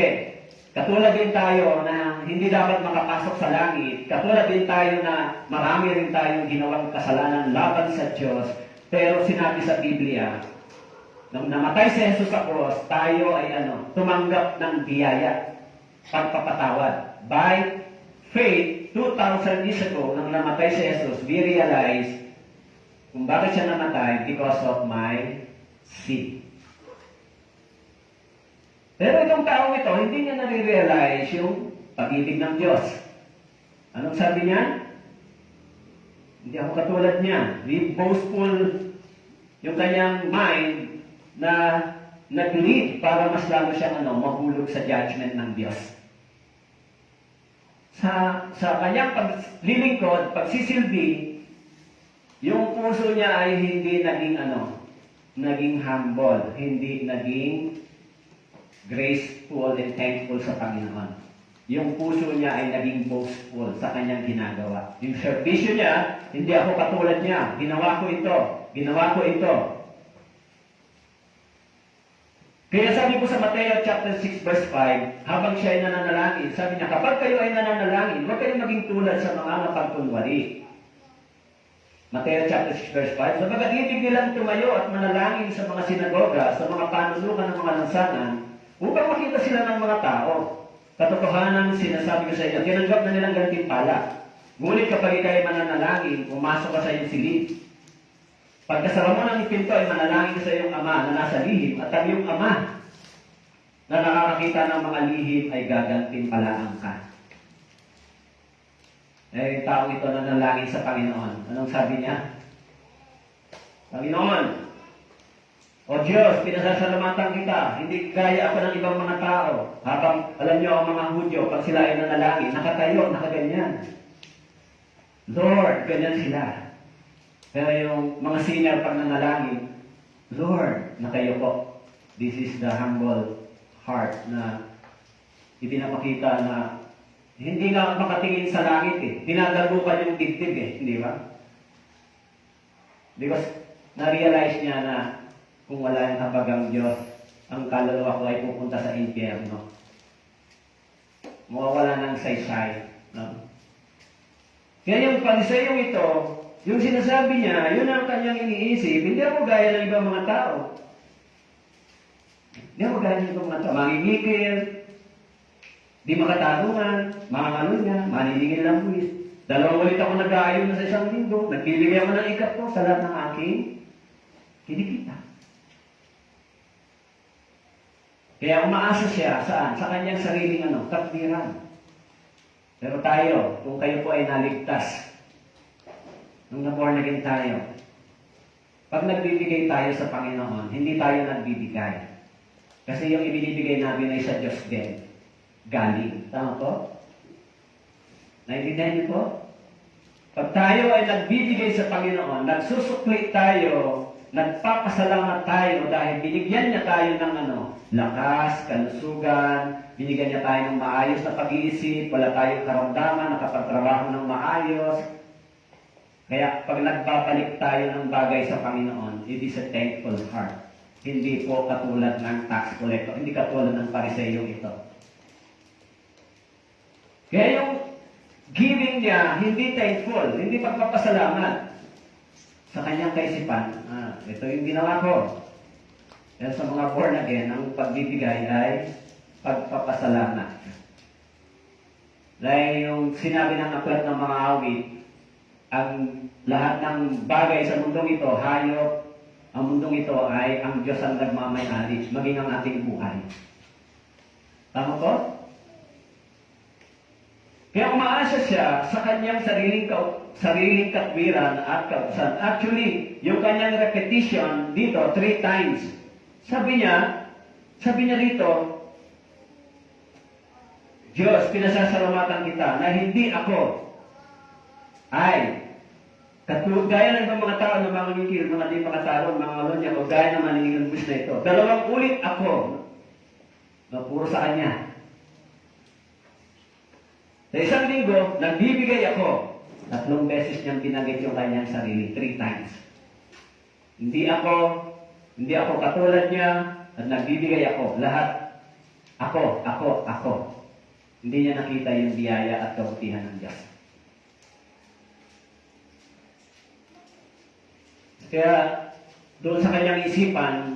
katulad din tayo na hindi dapat makapasok sa langit, katulad din tayo na marami rin tayong ginawang kasalanan laban sa Diyos, pero sinabi sa Biblia, nung namatay si Jesus sa cross, tayo ay tumanggap ng biyaya, pagpapatawad. By faith, 2,000 years ago, nang namatay si Jesus, we realize kung bakit siya namatay, because of my sin. Pero itong taong ito, hindi niya nare-realize yung pag-ibig ng Diyos. Anong sabi niya? Hindi ako katulad niya. Be boastful yung kanyang mind na nag-lead para mas lalo siyang mahulog sa judgment ng Diyos. Sa kanyang paglilingkod, pagsisilbi, yung puso niya ay hindi naging humble, hindi naging graceful and thankful sa Panginoon. Yung puso niya ay naging boastful sa kanyang ginagawa. Yung servisyo niya, hindi ako katulad niya. Ginawa ko ito. Kaya sabi ko sa Mateo chapter 6 verse 5, habang siya ay nananalangin, sabi niya, kapag kayo ay nananalangin, huwag kayong maging tulad sa mga napagkunwari. Mateo chapter 6 verse 5, sabagat ibig nilang tumayo at manalangin sa mga sinagoga, sa mga panulukan ng mga lansangan, upang makita sila ng mga tao. Katotohanan, sinasabi ko sa inyo, tinanggap na nilang gantimpala. Ngunit kapag ikay mananalangin, pumasok ka sa iyong silid. Pagkasara mo ng ipinto ay manalangin ka sa iyong Ama na nasa lihim, at ang iyong Ama na nakakakita ng mga lihim ay gagantimpalaan ka. Eh, yung taong ito nanalangin sa Panginoon. Anong sabi niya? Panginoon, O Diyos, pinasasalamatan kita. Hindi gaya ako ng ibang mga tao. Habang, alam niyo, ang mga Hudyo, pag sila ay nanalangin, nakatayo, nakaganyan. Lord, ganyan sila. Pero yung mga senior pag nanalangin, Lord, nakayuko. This is the humble heart na ipinapakita na hindi nga makatingin sa langit eh. Dinadalukan yung dibdib eh. Hindi ba? Because na-realize niya na kung wala yung habagang Diyos, ang kaluluwa ko ay pupunta sa impyerno. Mawawala ng saysay. No? Kaya yung panisayong ito, yung sinasabi niya, yun ang kanyang iniisip, hindi ako gaya ng ibang mga tao. Hindi ako gaya ng ibang mga tao. Mangingikil, di makatarungan, mangangalunya, maniningil lang buwis. 2 ulit ako nag-aayon na sa isang linggo, nagbibigay ako ng ikat ko sa lahat ng aking kinikita. Kaya umaasa siya saan? Sa kanyang sariling katwiran. Pero tayo, kung kayo po ay naligtas, nung na-born again tayo, pag nagbibigay tayo sa Panginoon, hindi tayo nagbibigay. Kasi yung ibinibigay namin ay sa Diyos din. Galing. Tama po? Naintindihan niyo po? Pag tayo ay nagbibigay sa Panginoon, nagsusukli tayo, nagpapasalamat tayo dahil binigyan niya tayo ng lakas, kalusugan, binigyan niya tayo ng maayos na pag-iisip, wala tayong karamdaman, nakapagtrabaho ng maayos. Kaya pag nagbabalik tayo ng bagay sa Panginoon, it is a thankful heart. Hindi po katulad ng tax collector, hindi katulad ng pariseyong ito. Kaya yung giving niya, hindi thankful, hindi pagpapasalamat. Sa kanyang kaisipan, ito yung ginawa ko. Kaya sa mga born again, ang pagbibigay ay pagpapasalamat. Dahil yung sinabi ng aklat ng mga awit, ang lahat ng bagay sa mundong ito, hayop, ang mundong ito ay ang Diyos ang nagmamayari, maging ang ating buhay. Tama po? Kaya umaasa siya sa kanyang sariling katwiran at kautusan. Actually, yung kanyang repetition dito, 3 times. Sabi niya rito, Diyos, pinasasalamatan kita na hindi ako ay gaya ng ibang mga tao na mga ngikil, mga di makataron, mga ngalonya, o gaya ng maningil bus na ito. 2 ulit ako na puro sa kanya. Sa isang linggo, nagbibigay ako. 3 beses niyang binanggit yung kanyang sarili. 3 times. Hindi ako katulad niya, at nagbibigay ako. Lahat, ako. Hindi niya nakita yung biyaya at kabutihan ng Diyos. Kaya, doon sa kanyang isipan,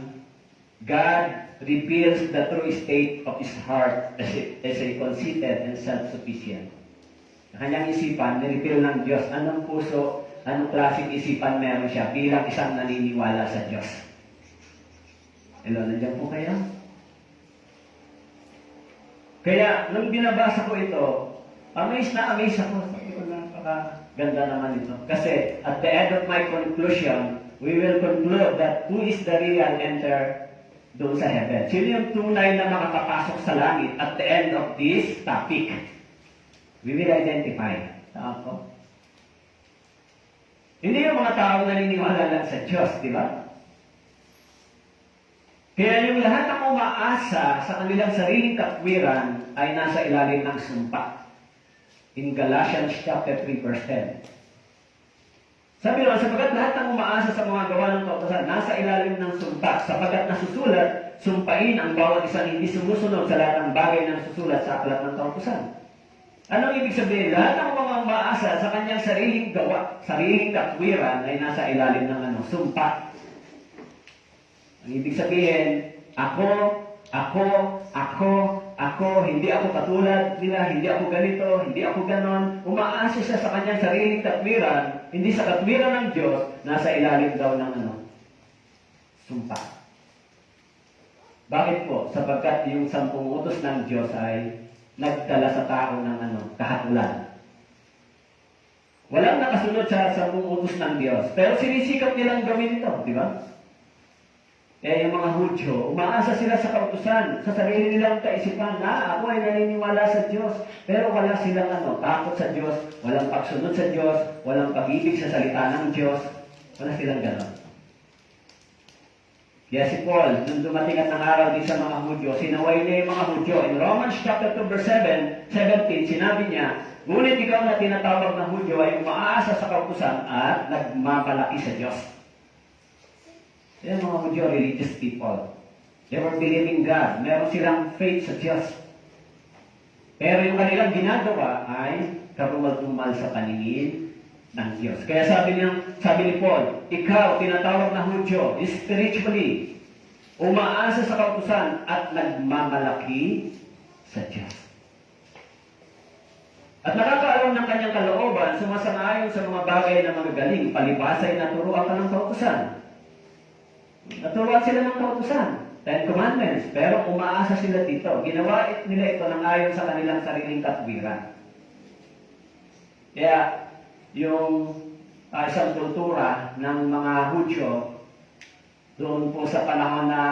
God reveals the true state of his heart as a conceited and self-sufficient. Sa kanyang isipan, nireveal ng Diyos anong puso, anong klaseng isipan meron siya bilang isang naniniwala sa Diyos. Hello, nandiyan po kayo? Kaya, nung binabasa ko ito, amazed ako. Sabi ko, napakaganda naman ito. Kasi, at the end of my conclusion, we will conclude that who is the real enter doon sa heaven. Sino yung tunay na makakapasok sa langit at the end of this topic? We will identify. Tama po? Hindi yung mga taong naniniwala lang sa Diyos, di ba? Kaya yung lahat ng umaasa sa kanilang sariling katwiran ay nasa ilalim ng sumpa. In Galatians chapter 3 verse 10. Sabi naman, sapagat lahat ng umaasa sa mga gawa ng kautusan, nasa ilalim ng sumpa, sapagat nasusulat, sumpain ang bawat isang hindi sumusunod sa lahat ng bagay na nasusulat sa aklat ng kautusan. Anong ibig sabihin? Lahat ng mga umaasa sa kanyang sariling gawa, sariling katwiran ay nasa ilalim ng sumpa. Ang ibig sabihin, ako, hindi ako katulad nila, hindi ako ganito, hindi ako ganon. Umaasa siya sa kanyang sariling katwiran, hindi sa katwiran ng Diyos, nasa ilalim daw ng sumpa. Bakit po? Sapagkat yung 10 utos ng Diyos ay nagdala sa tao ng kahatulan. Walang nakasunod sa 10 utos ng Diyos. Pero sinisikap nilang gawin ito, di ba? Yung mga Hudyo, umaasa sila sa kautusan, sa sarili nilang kaisipan na ako ay naniniwala sa Diyos. Pero wala silang takot sa Diyos, walang pagsunod sa Diyos, walang pag-ibig sa salita ng Diyos. Wala silang gano'n. Kaya si Paul, nung dumating at nangaral din sa mga Hudyo, sinaway niya yung mga Hudyo. In Romans chapter 2 verse 17, sinabi niya, ngunit ikaw na tinatawag ng Hudyo ay umaasa sa kautusan at nagmapalaki sa Diyos. Yan mga Hudyo, religious people. They were believing God. Meron silang faith sa Diyos. Pero yung kanilang ginagawa ay karumal-tumal sa paningin ng Diyos. Kaya sabi ni Paul, ikaw, tinatawag na Hudyo, spiritually, umaasa sa kautusan at nagmamalaki sa Diyos. At nakakaalam ng kanyang kalooban, sumasang-ayon sa mga bagay na magagaling, palibasay na turuan ka ng kautusan. Naturuan sila ng kautusan, 10 Commandments, pero umaasa sila dito. Ginawa nila ito ng ayon sa kanilang sariling katwiran. Kaya, yung isang kultura ng mga Hudyo, doon po sa panahon na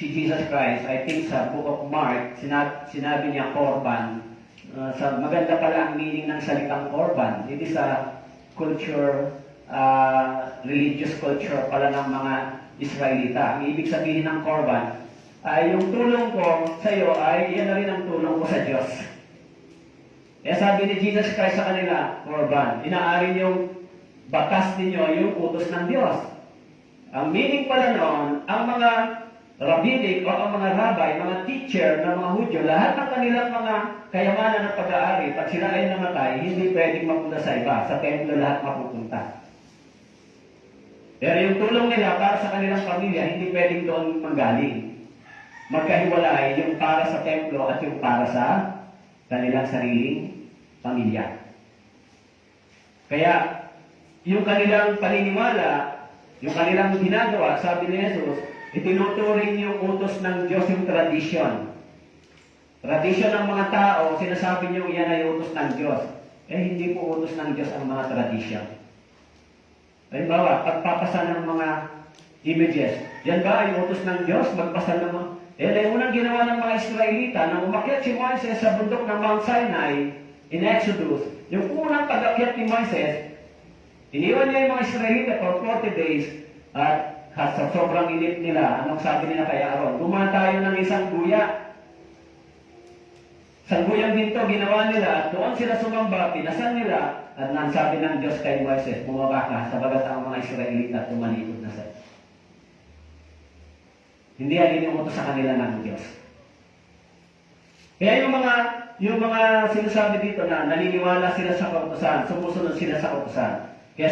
si Jesus Christ, I think sa Book of Mark, sinabi niya korban. Maganda pala ang meaning ng salitang korban. It is a culture, religious culture pala ng mga Israelita. Ang ibig sabihin ng korban ay yung tulong ko sa iyo ay yan na rin ang tulong ko sa Diyos. Kaya sabi ni Jesus Christ sa kanila, korban, inaari yung batas ninyo yung utos ng Diyos. Ang meaning pala noon, ang mga rabbinic o ang mga rabbi, mga teacher ng mga Hudyo, lahat ng kanilang mga kayamanan ng pag-aari, pag sila ay namatay, hindi pwedeng mapunta sa iba. Sa templo lahat mapupunta. Pero yung tulong nila para sa kanilang pamilya, hindi pwedeng doon manggaling. Magkahiwalay yung para sa templo at yung para sa kanilang sariling pamilya. Kaya, yung kanilang paniniwala, yung kanilang ginagawa, sabi ni Jesus, itinuturing yung utos ng Diyos yung tradisyon. Tradisyon ng mga tao, sinasabi niyo yan ay utos ng Diyos. Hindi po utos ng Diyos ang mga tradisyon. Halimbawa, pagpapasa ng mga images. Yan ba ay utos ng Diyos? Magpasa ng mga... ay unang ginawa ng mga Israelita nang umakyat si Moises sa bundok ng Mount Sinai in Exodus. Yung unang pag-akyat ni Moises, iniwan niya yung mga Israelita for 40 days at sa sobrang init nila, anong sabi nila kay Aaron? Gumawa tayo ng isang guya. Sa guyang ginto, ginawa nila at doon sila sumamba, pinasan nila at sabi ng Diyos kay Moises, bumaba ka sabagat ang mga Israelita tumalikod na sa iyo. Hindi yan inuutos sa kanila ng Diyos. Kaya yung mga sinasabi dito na naniniwala sila sa kautusan, sumusunod sila sa kautusan. Kaya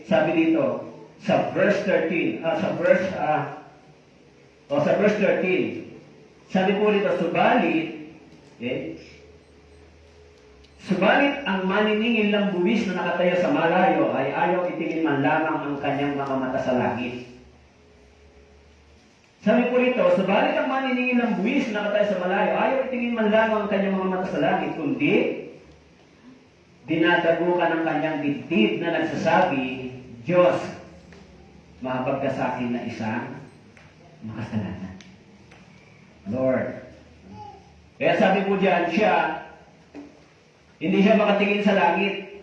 sabi dito, sa verse 13, sa verse 13, sabi po dito, subalit ang maniningil ng buwis na nakatayo sa malayo ay ayaw itingin man lamang ang kanyang mga mata sa langit. Sabi po rito, subalit ang maniningil ng buwis na nakatayo sa malayo, ayaw itingin man lamang ang kanyang mga mata sa langit, kundi dinadagukan ang kanyang dibdib na nagsasabi, Diyos, mahabag ka sa akin na isang makasalanan. Lord. Kaya sabi po diyan, hindi siya makatingin sa langit.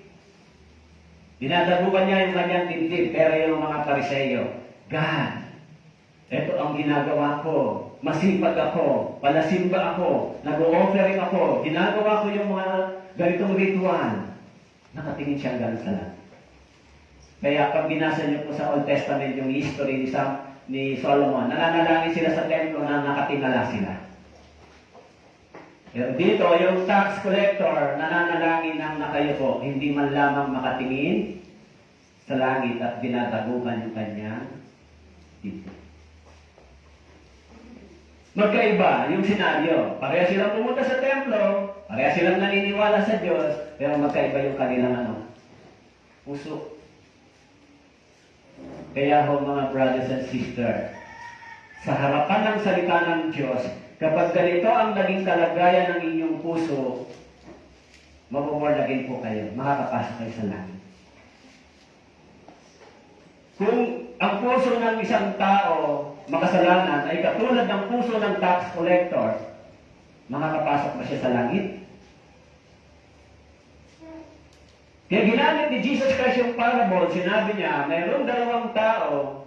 Dinadagukan niya yung kanyang dibdib, pero yung mga Pariseyo, God, ito ang ginagawa ko. Masipag ako, palasimba ako, nag-o-offering ako, ginagawa ko yung mga ganitong ritual. Nakatingin siya gano'n sa langit. Kaya pag binasa niyo po sa Old Testament yung history ni Solomon, nananalangin sila sa templo na nakatingala sila. Pero dito, yung tax collector, nananalangin ng nakayuko, hindi man lamang makatingin sa langit at dinadagukan yung kanyang dito. Magkaiba yung senaryo. Pareha silang pumunta sa templo, pareha silang naniniwala sa Diyos, pero magkaiba yung kanilang puso. Kaya ho mga brothers and sisters, sa harapan ng salita ng Diyos, kapag ganito ang naging kalagayan ng inyong puso, mabuborn again po kayo, makakapasok kayo sa langit. Kung ang puso ng isang tao makasalanan ay katulad ng puso ng tax collector, makakapasok ba siya sa langit? Kaya ginamit ni Jesus Christ yung parable, sinabi niya, mayroong dalawang tao,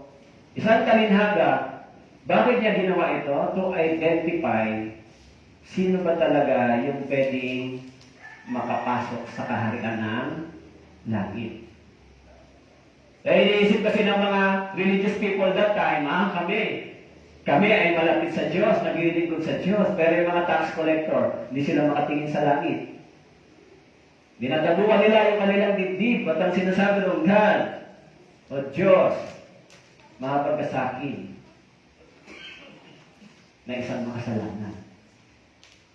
isang kalinhaga. Bakit niya ginawa ito? To identify sino ba talaga yung pwedeng makapasok sa kaharian ng langit. Kaya iniisip kasi ng mga religious people that time, kami ay malapit sa Diyos, naglilingkod sa Diyos, pero yung mga tax collector, hindi sila makatingin sa langit. Dinadabuhan nila yung kanilang dibdib at ang sinasabi ng God, O Diyos, mahabag ka sa akin na isang makasalanan.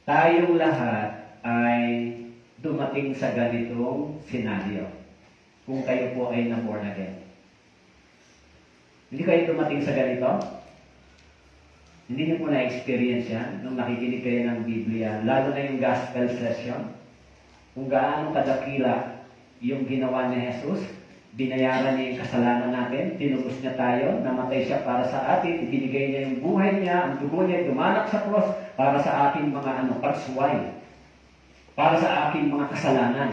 Tayong lahat ay dumating sa ganitong senaryo kung kayo po ay na-born again. Hindi kayo dumating sa ganito? Hindi niyo po na-experience yan nung nakikinig kayo ng Biblia, lalo na yung gospel session, kung gaano kadakila yung ginawa ni Jesus, binayaran niya yung kasalanan natin, tinubos niya tayo, namatay siya para sa atin, ibinigay niya yung buhay niya, ang dugo niya, dumalak sa cross para sa ating mga pagsuway, para sa ating mga kasalanan.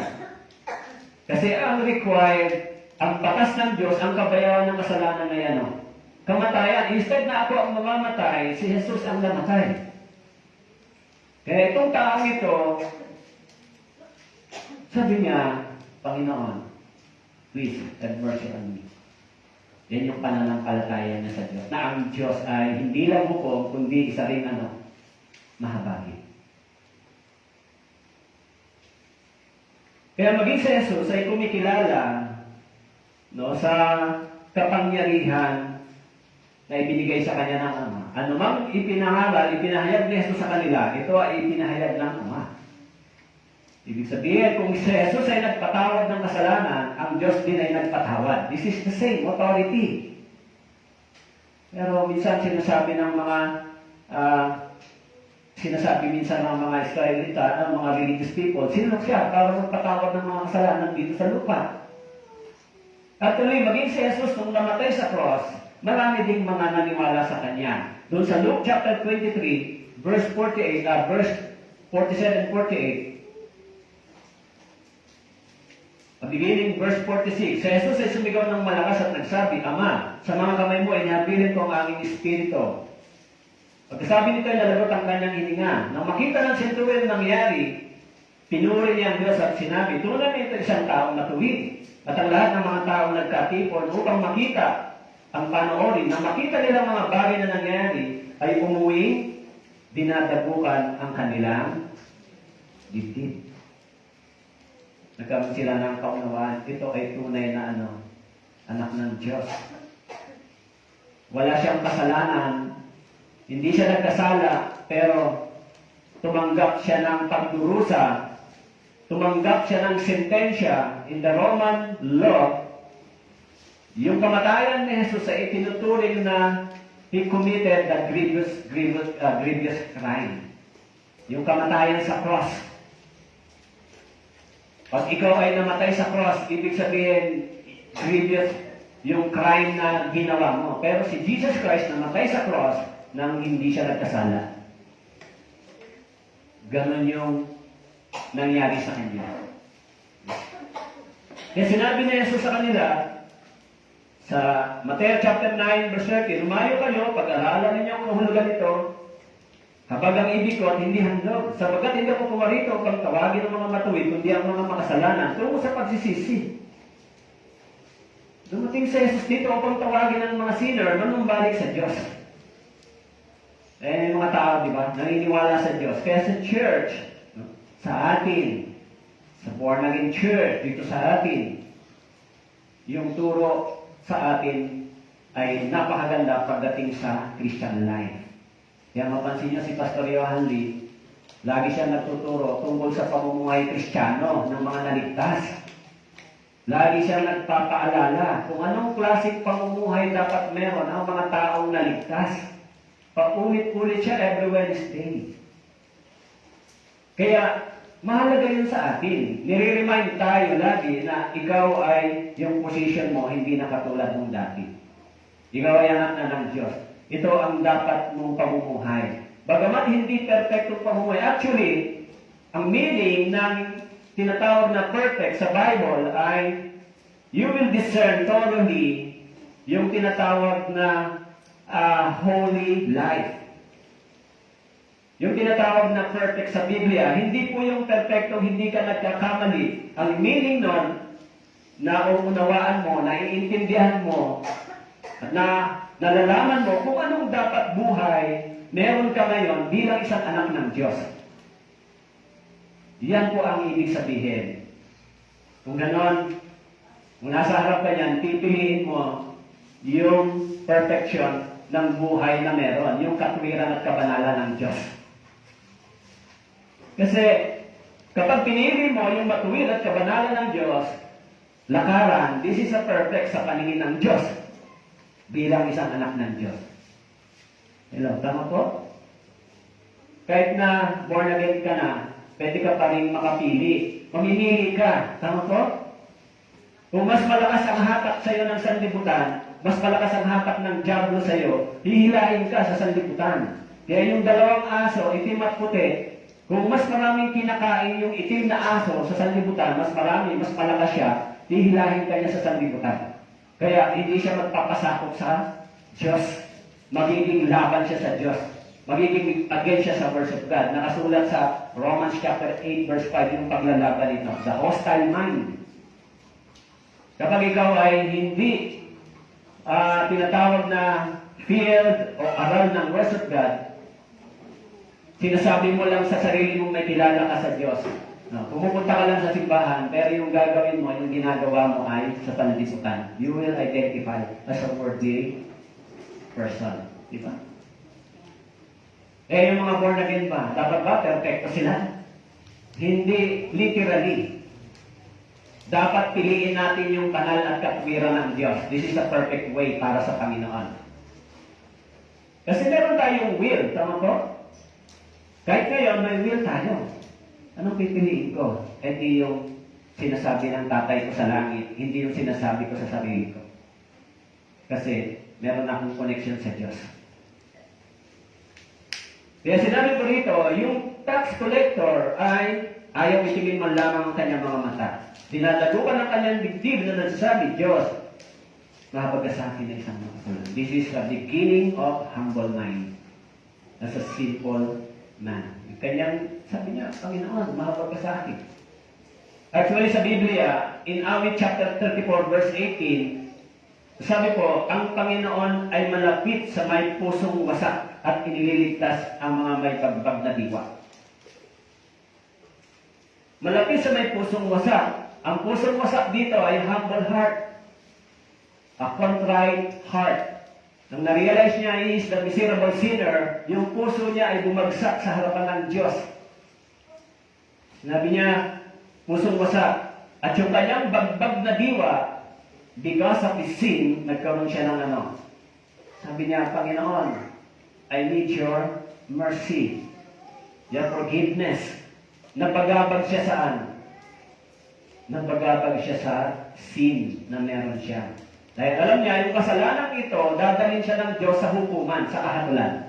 Kasi ang required, ang batas ng Diyos, ang kabayaran ng kasalanan na yan, kamatayan. Instead na ako ang mamamatay, si Jesus ang namatay. Kaya itong taong ito, sabi niya, Panginoon, please have mercy on me. Yan yung pananampalataya niya sa Diyos. Na ang Diyos ay hindi lang hukom, kundi isa rin mahabagin. Kaya maging si Jesus ay kumikilala sa kapangyarihan na ibinigay sa kanya ng Ama. Anumang ipinahayag ni Jesus sa kanila, ito ay ipinahayag ng Ama. Ibig sabihin, kung si Jesus ay nagpatawad ng kasalanan, ang Diyos din ay nagpatawad. This is the same authority. Pero minsan sinasabi ng mga mga Israelita, ng mga religious people, sino siya para magpatawad ng mga kasalanan dito sa lupa? At tuloy, maging si Jesus nung namatay sa cross, marami ding mga naniwala sa Kanya. Doon sa Luke chapter 23, verse 47-48, beginning verse 46, si Jesus ay sumigaw ng malakas at nagsabi, Ama, sa mga kamay mo ay nihabilin ko ang aming espiritu. Pagkasabi nito ay nalagot ang kanyang hininga. Nang makita ng centurion nangyari, pinuri niya ang Diyos at sinabi, tunay na ito isang taong matuwid. At ang lahat ng mga taong nagkatipon upang makita ang panoorin, nang makita nila mga bagay na nangyari, ay umuwi, dinadabukan ang kanilang dibdib. Nagkaroon sila ng kaunawaan, ito ay tunay na anak ng Diyos. Wala siyang kasalanan, hindi siya nagkasala, pero tumanggap siya ng pagdurusa, tumanggap siya ng sentensya in the Roman law. Yung kamatayan ni Jesus ay itinuturing na he committed the grievous crime. Yung kamatayan sa cross. Pag ikaw ay namatay sa cross, ibig sabihin, grievous yung crime na ginawa mo. Pero si Jesus Christ namatay sa cross nang hindi siya nagkasala. Ganon yung nangyari sa kanya. Kaya sinabi ni Jesus sa kanila, sa Mateo chapter 9, verse 30, lumayo kayo, pag-aralan ninyo ang kahulugan nito, habang ang ibig ko at hindi handog. Sabagat hindi ako pumarito upang tawagin ang mga matuwid, kundi ang mga makasalanan, tungo sa pagsisisi. Dumating si Jesus dito upang tawagin ang mga sinner, manumbalik sa Diyos. Yung mga tao, di ba, naniniwala sa Diyos. Kaya sa church, sa atin, sa born again church, dito sa atin, yung turo sa atin ay napakaganda pagdating sa Christian life. Kaya mapansin niyo si Pastor Johan Lee, lagi siya nagtuturo tungkol sa pamumuhay Kristiyano ng mga naligtas. Lagi siya nagpapaalala kung anong klaseng pamumuhay dapat meron ang mga taong naligtas. Paulit-ulit siya every Wednesday. Kaya, mahalaga yun sa atin. Nire-remind tayo lagi na ikaw ay yung position mo, hindi na katulad ng dati. Ikaw ay anak na ng Diyos. Ito ang dapat mong pamumuhay. Bagamat hindi perfectong pamumuhay. Actually, ang meaning ng tinatawag na perfect sa Bible ay you will discern thoroughly yung tinatawag na holy life. Yung tinatawag na perfect sa Biblia, hindi po yung perfectong hindi ka nagkakamali. Ang meaning nun, na uunawaan mo, naiintindihan mo, at nalalaman mo kung anong dapat buhay meron ka ngayon bilang isang anak ng Diyos. Yan po ang ibig sabihin. Kung ganon, kung nasa harap ka niyan, pipiliin mo yung perfection ng buhay na meron, yung katwiran at kabanalan ng Diyos. Kasi kapag pinili mo yung matuwid at kabanalan ng Diyos, lakaran, this is a perfect sa paningin ng Diyos bilang isang anak ng Diyos. Hello, tama po? Kahit na born again ka na, pwede ka pa rin makapili. Mamimili ka, tama po? Kung mas malakas ang hatak sa iyo ng sanlibutan, mas malakas ang hatak ng diablo sa iyo, hihilahin ka sa sanlibutan. Kaya yung dalawang aso, itim at puti, kung mas maraming kinakain yung itim na aso sa sanlibutan, mas marami, mas malakas siya, hihilahin ka niya sa sanlibutan. Kaya hindi siya magpapasakop sa Diyos. Magiging laban siya sa Diyos. Magiging against siya sa words of God. Nakasulat sa Romans chapter 8 verse 5 yung paglalaban nito. The hostile mind. Kapag ikaw ay hindi tinatawag na field o aral ng words of God, sinasabi mo lang sa sarili mong may kilala ka sa Diyos. No, pumupunta ka lang sa simbahan, pero yung gagawin mo, yung ginagawa mo ay sa panliputan. You will identify as a worthy person. Di ba? Eh, yung mga born again ba? Dapat ba perfecto sila? Hindi literally. Dapat piliin natin yung kanal at katwiran ng Diyos. This is the perfect way para sa Panginoon. Kasi meron tayong will, tama po? Kahit ngayon, may will tayo. Anong pipiliin ko? Hindi yung sinasabi ng tatay ko sa langit, hindi yung sinasabi ko sa sarili ko. Kasi meron akong connection sa Diyos. Kaya sinabi ko rito, yung tax collector ay ayaw itingin man lamang ang kanyang mga mata. Dinadalukan ang kanyang dibdib na nagsasabi, Diyos, mahabag ka sa akin na isang makasulan. This is the beginning of humble mind. As a simple man. Kanyang, sabi niya, Panginoon, mahabag ka sa akin. Actually, sa Biblia, in Awit chapter 34, verse 18, sabi po, ang Panginoon ay malapit sa may pusong wasak at inililigtas ang mga may pagbag na diwa. Malapit sa may pusong wasak. Ang pusong wasak dito ay humble heart. A contrite heart. Nang na-realize niya he is the miserable sinner, yung puso niya ay bumagsak sa harapan ng Diyos. Sinabi niya, pusong wasak. At yung kanyang bagbag na diwa, because of his sin, nagkaroon siya ng ano. Sabi niya, Panginoon, I need your mercy, your forgiveness. Nabagabag siya saan? Nabagabag siya sa sin na meron siya. Dahil alam niya, yung kasalanan ito, dadalhin siya ng Diyos sa hukuman, sa kahatulan.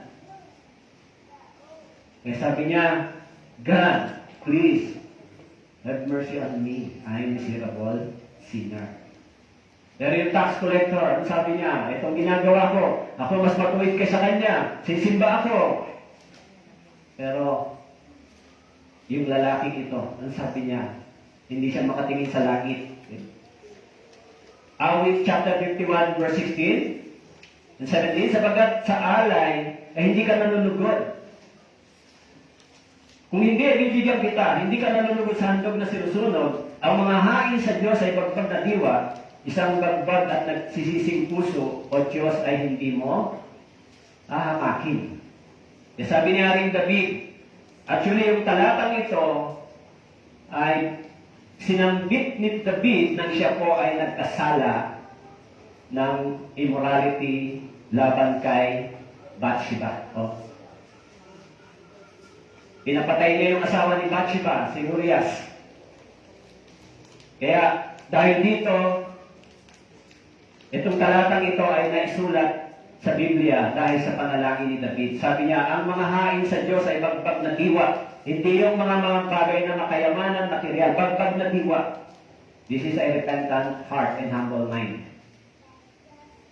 Kaya sabi niya, God, please, have mercy on me. I am a miserable sinner. Pero yung tax collector, sabi niya, itong ginagawa ko, ako mas matuwid kaysa kanya, sisimba ako. Pero, yung lalaking ito, ang sabi niya, hindi siya makatingin sa langit. Awit chapter 51, verse 16 and 17, sapagat sa alay ay hindi ka nanunugod. Kung hindi, bibigyan kita, hindi ka nanunugod sa handog na sinusunog, ang mga hain sa Diyos ay bagbag na diwa, isang bagbag at nagsisising puso, o Diyos ay hindi mo ahamakin. Sabi ni Haring David, actually yung talatang ito ay sinambit ni David nang siya po ay nagkasala ng immorality laban kay Bathsheba. Pinapatay niya yung asawa ni Bathsheba, si Urias. Kaya dahil dito, itong talatang ito ay naisulat sa Biblia dahil sa panalangin ni David. Sabi niya, ang mga hain sa Diyos ay bagbag na diwa. Hindi yung mga bagay na makayamanan, material. Bagbag na diwa. This is a repentant heart and humble mind.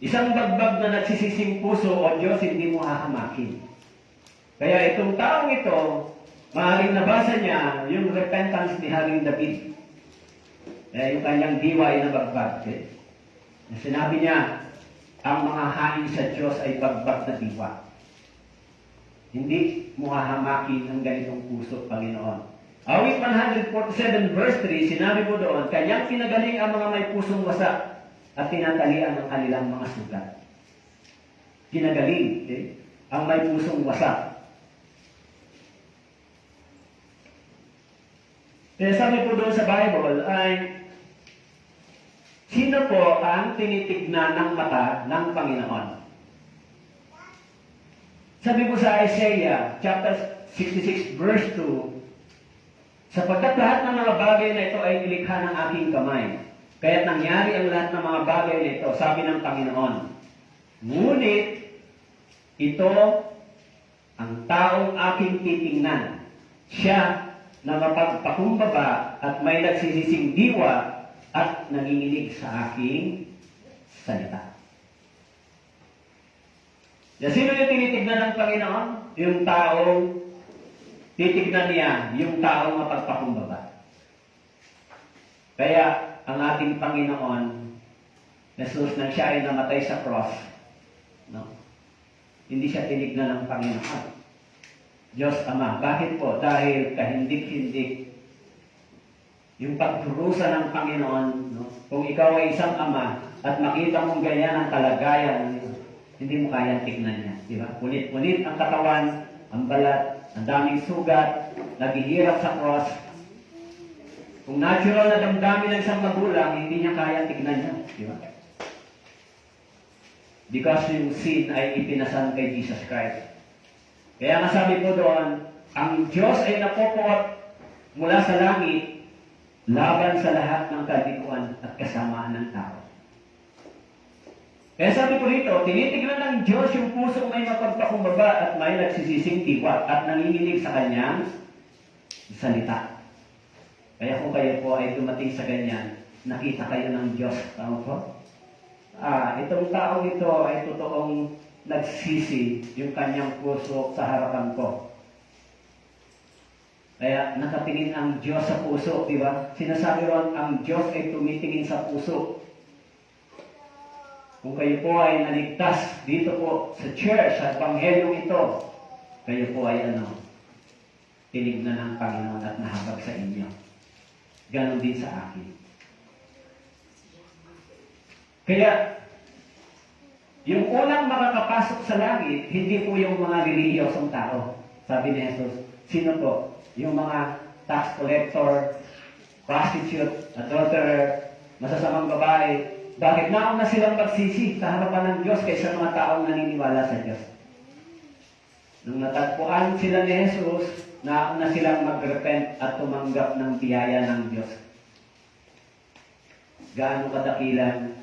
Isang bagbag na nagsisising puso, o Diyos, hindi mo hahamakin. Kaya itong taong ito, maaaring nabasa niya yung repentance ni Haring David. Kaya yung kanyang diwa ay nabagbag. Sinabi niya, ang mga hain sa Diyos ay bagbag na diwa. Hindi mo hahamakin ang ganitong puso, Panginoon. Awit 147 verse 3, sinabi mo doon, kanyang pinagaling ang mga may pusong wasak at tinatalian ang kanilang mga sugat. Pinagaling, ang may pusong wasak. Kaya sabi po doon sa Bible ay, sino po ang tinitignan ng mata ng Panginoon? Sabi po sa Isaiah, chapter 66, verse 2, sapagkat lahat ng mga bagay na ito ay nilikha ng aking kamay, kaya't nangyari ang lahat ng mga bagay na ito, sabi ng Panginoon. Ngunit, ito ang taong aking titingnan. Siya na mapagpakumbaba at may nagsisising diwa at nanginginig sa aking salita. Sino yung tinitignan ng Panginoon? Yung taong titignan niya, yung taong mapagpakumbaba. Kaya, ang ating Panginoon, Jesus nang siya ay namatay sa cross, hindi siya tinignan ng Panginoon. Diyos Ama. Bakit po? Dahil kahindik-hindik yung pagdurusa ng Panginoon, kung ikaw ay isang ama at makita mong ganyan ang kalagayan, hindi mo kayang tignan niya. Di ba? Punit-punit ang katawan, ang balat, ang daming sugat, naghihirap sa cross. Kung natural na damdamin ng isang magulang, hindi niya kayang tignan niya. Di ba? Because yung sin ay ipinasan kay Jesus Christ. Kaya nga sabi po doon, ang Diyos ay napopuot mula sa langit laban sa lahat ng kalikuan at kasamaan ng tao. Kaya sabi ko rito, tinitignan ng Diyos yung pusong may mapagpakumbaba at may nagsisising diwa at nanginginig sa kanyang salita. Kaya kung kayo po ay dumating sa ganyan, nakita kayo ng Diyos. Tama po? Itong taong ito ay totoong nagsisi yung kanyang puso sa harapan ko. Kaya nakatingin ang Diyos sa puso, di ba? Sinasabi ron, ang Diyos ay tumitingin sa puso. Kung kayo po ay naligtas dito po sa church, sa Evanghelyong ito, kayo po ay tinignan ng Panginoon at nahabag sa inyo. Ganon din sa akin. Kaya, yung unang makakapasok sa langit, hindi po yung mga relihiyosong tao. Sabi ni Jesus, sino po? Yung mga tax collector, prostitute, adulterer, masasamang babae. Bakit nauna silang magsisi sa harapan ng Diyos kaysa mga taong naniniwala sa Diyos? Nung natagpuan sila ni Jesus, nauna silang mag-repent at tumanggap ng biyaya ng Diyos. Gaano kadakilang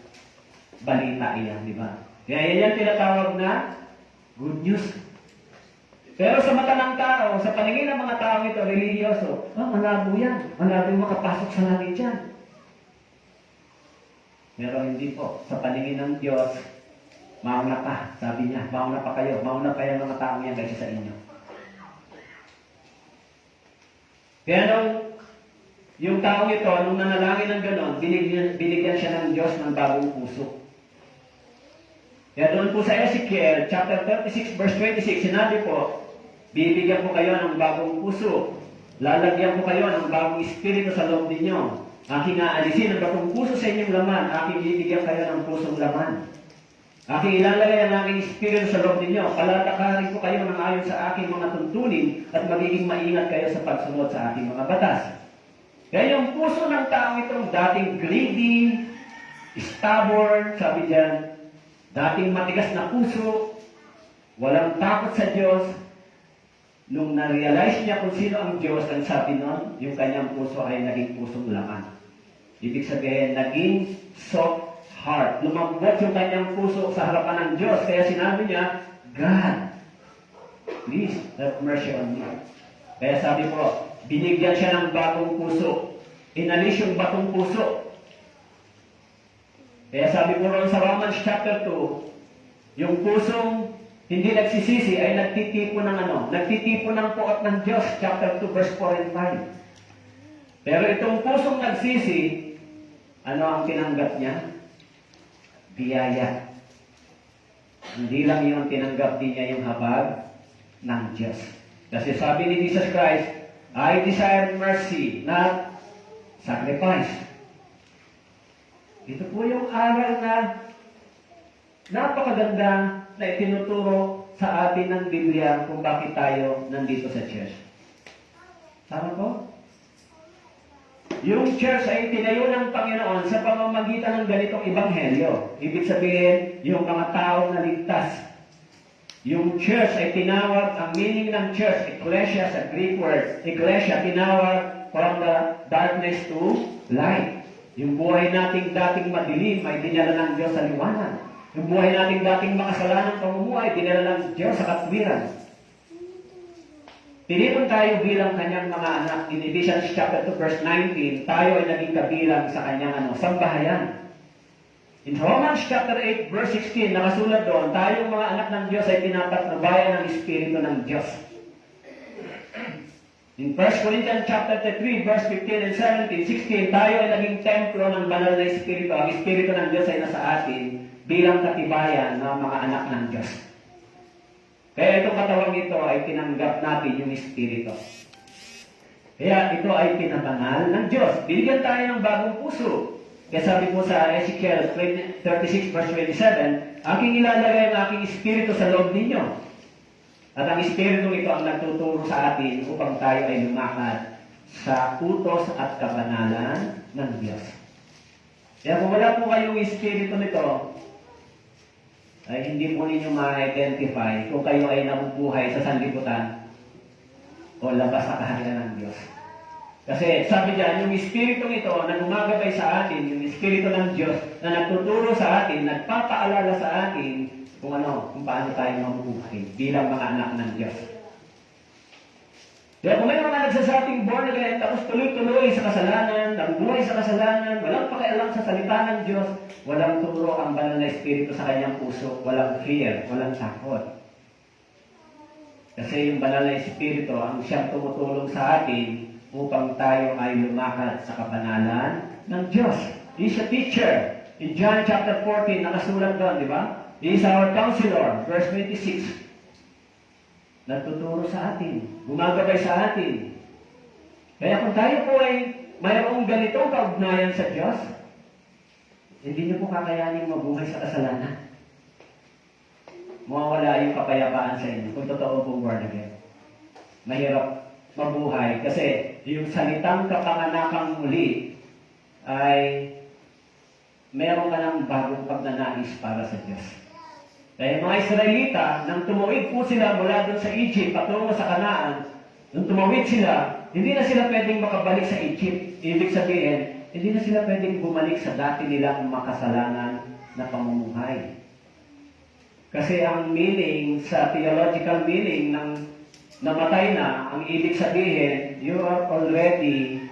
balita iyan, di ba? Kaya yan tinatawag na good news. Pero sa mata ng tao, sa paningin ng mga tao ito, religyoso, malabo yan. Malabo yung makapasok sa langit yan. Pero hindi po. Sa paningin ng Diyos, mauna pa. Sabi niya, mauna pa kayo. Mauna pa yung mga tao yan kaysa sa inyo. Kaya yung taong ito, nung nanalangin ng ganon, binigyan siya ng Diyos ng bagong puso. Kaya doon po sa Ezekiel, chapter 36, verse 26, sinabi po, bibigyan ko kayo ng bagong puso. Lalagyan ko kayo ng bagong espiritu sa loob ninyo. Aking aalisin ang bagong puso sa inyong laman. Aking bibigyan kayo ng pusong laman. Aking ilalagay ang aking espiritu sa loob ninyo. Palatakarin ko kayo ng ayon sa aking mga tuntunin at magiging maingat kayo sa pagsunod sa aking mga batas. Kaya yung puso ng taong itong dating greedy, stubborn, sabi dyan, dating matigas na puso, walang takot sa Diyos, nung na-realize niya kung sino ang Diyos, ang sabi nun, yung kanyang puso ay naging pusong laman. Ibig sabihin, naging soft heart. Lumambot yung kanyang puso sa harapan ng Diyos. Kaya sinabi niya, God, please have mercy on me. Kaya sabi ko, binigyan siya ng bagong puso. Inalis yung batong puso. Kaya sabi ko ron sa Romans chapter 2, yung pusong hindi nagsisisi ay nagtitipo ng nagtitipo ng puot ng Diyos, chapter 2, verse 4 and 5. Pero itong pusong nagsisi, ano ang tinanggap niya? Biyaya. Hindi lang yung tinanggap din niya yung habag ng Diyos. Kasi sabi ni Jesus Christ, I desire mercy, not sacrifice. Ito po yung aral na napakaganda na itinuturo sa atin ng Biblia kung bakit tayo nandito sa church. Tama po? Yung church ay tinayo ng Panginoon sa pamamagitan ng ganitong ebanghelyo. Ibig sabihin, yung mga taong naligtas. Yung church ay tinawag, ang meaning ng church, ecclesia sa Greek word. Ecclesia, tinawag from the darkness to light. Yung buhay nating dating madilim ay dinala ng Diyos sa liwanag. Yung buhay nating dating makasalanang pamumuhay, dinala ng Diyos sa katwiran. Tinipon tayo bilang kanyang mga anak. In Ephesians chapter 2 verse 19, tayo ay naging kabilang sa kanyang sambahayan. In Romans chapter 8 verse 16, nakasulat doon, tayong mga anak ng Diyos ay pinapatnubayan ng Espiritu ng Diyos. In 1 Corinthians chapter 3 verse 15 and 17, 16, tayo ay naging templo ng banal na Espiritu. Ang Espiritu ng Diyos ay nasa atin bilang katibayan ng mga anak ng Diyos. Kaya itong katawang ito ay tinanggap natin yung Espiritu. Kaya ito ay pinabangal ng Diyos. Binigyan tayo ng bagong puso. Kaya sabi po sa Ezekiel 36 verse 27, aking ilalagay ang aking Espiritu sa loob ninyo. At ang Espiritu ito ang nagtuturo sa atin upang tayo ay lumakad sa utos at kabanalan ng Diyos. Kaya kung wala po kayong Espiritu nito, ay hindi po ninyo ma-identify kung kayo ay nabubuhay sa sanlibutan o labas sa kaharian ng Diyos. Kasi sabi diyan, yung Espiritu ito na gumagabay sa atin, yung Espiritu ng Diyos na nagtuturo sa atin, nagpapaalala sa atin kung paano tayo mabubuhay bilang mga anak ng Diyos. Kaya kung may mga nagsasabing born again, tapos tuloy-tuloy sa kasalanan, nabubuhay sa kasalanan, walang pakialam sa salita ng Diyos, walang turo ang banal na Espiritu sa kanyang puso, walang fear, walang takot. Kasi yung banal na Espiritu ang siyang tumutulong sa atin upang tayo ay lumakad sa kabanalan ng Diyos. He is a teacher. In John chapter 14, nakasulat doon, di ba? He is our counselor, verse 26. Nagtuturo sa atin, gumagabay sa atin. Kaya kung tayo po ay mayroong ganitong kaugnayan sa Diyos, hindi niyo po kakayanin mabuhay sa kasalanan. Mawawala yung kapayapaan sa inyo kung totoo pong born again. Mahirap mabuhay kasi yung salitang kapanganakang muli ay meron ka ng bagong pagnanais para sa Diyos. Kaya mga Israelita, nang tumawid po sila mula doon sa Egypt patungo sa Canaan, nung tumawid sila, hindi na sila pwedeng makabalik sa Egypt. Ibig sabihin, hindi na sila pwedeng bumalik sa dati nilang makasalanan na pamumuhay. Kasi ang meaning, sa theological meaning ng namatay na, ang ibig sabihin, you are already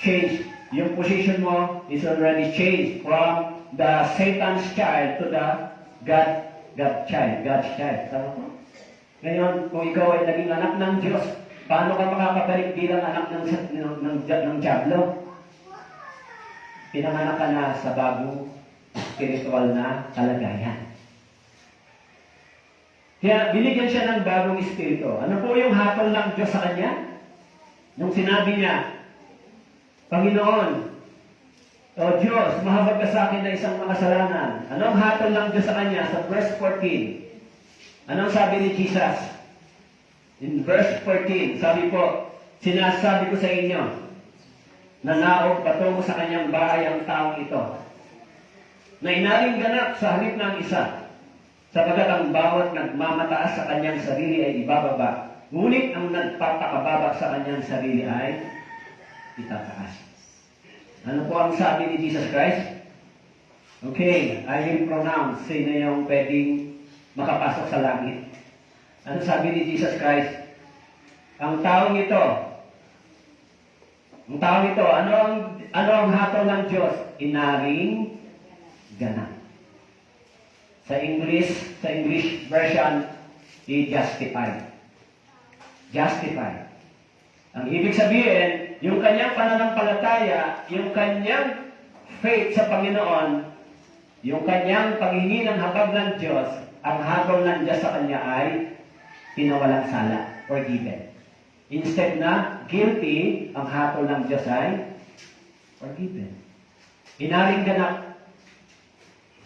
changed. Yung position mo is already changed from the Satan's child to the God's child. Tama po? Ngayon, kung ikaw ay naging anak ng Diyos, paano ka makakabalik bilang anak ng Diablo? Pinanganak ka na sa bagong spiritual na kalagayan. Kaya binigyan siya ng bagong espiritu. Ano po yung hatol ng Diyos sa kanya? Nung sinabi niya, Panginoon, O Diyos, mahabag ka sa akin na isang makasalanan. Anong hatol ng Diyos sa kanya? Sa verse 14. Anong sabi ni Jesus? In verse 14, sabi po, sinasabi ko sa inyo, na naog patungo sa kanyang bahay ang taong ito, na inaring ganap sa halip ng isa, sapagat ang bawat nagmamataas sa kanyang sarili ay ibababa, ngunit ang nagpapakababa sa kanyang sarili ay itataas. Ano po ang sabi ni Jesus Christ? Okay, I will pronounce sino yung pwedeng makapasok sa langit. Ano sabi ni Jesus Christ? Ang taong ito, ano ang hatol ng Diyos? Inaring ganap. Sa English version, i-justify. Justify. Ang ibig sabihin, yung kanyang pananampalataya, yung kanyang faith sa Panginoon, yung kanyang paghingi ng habag ng Diyos, ang hatol ng Diyos sa kanya ay pinawalang sala, forgiven. Instead na guilty, ang hatol ng Diyos ay forgiven. Inaring ganap,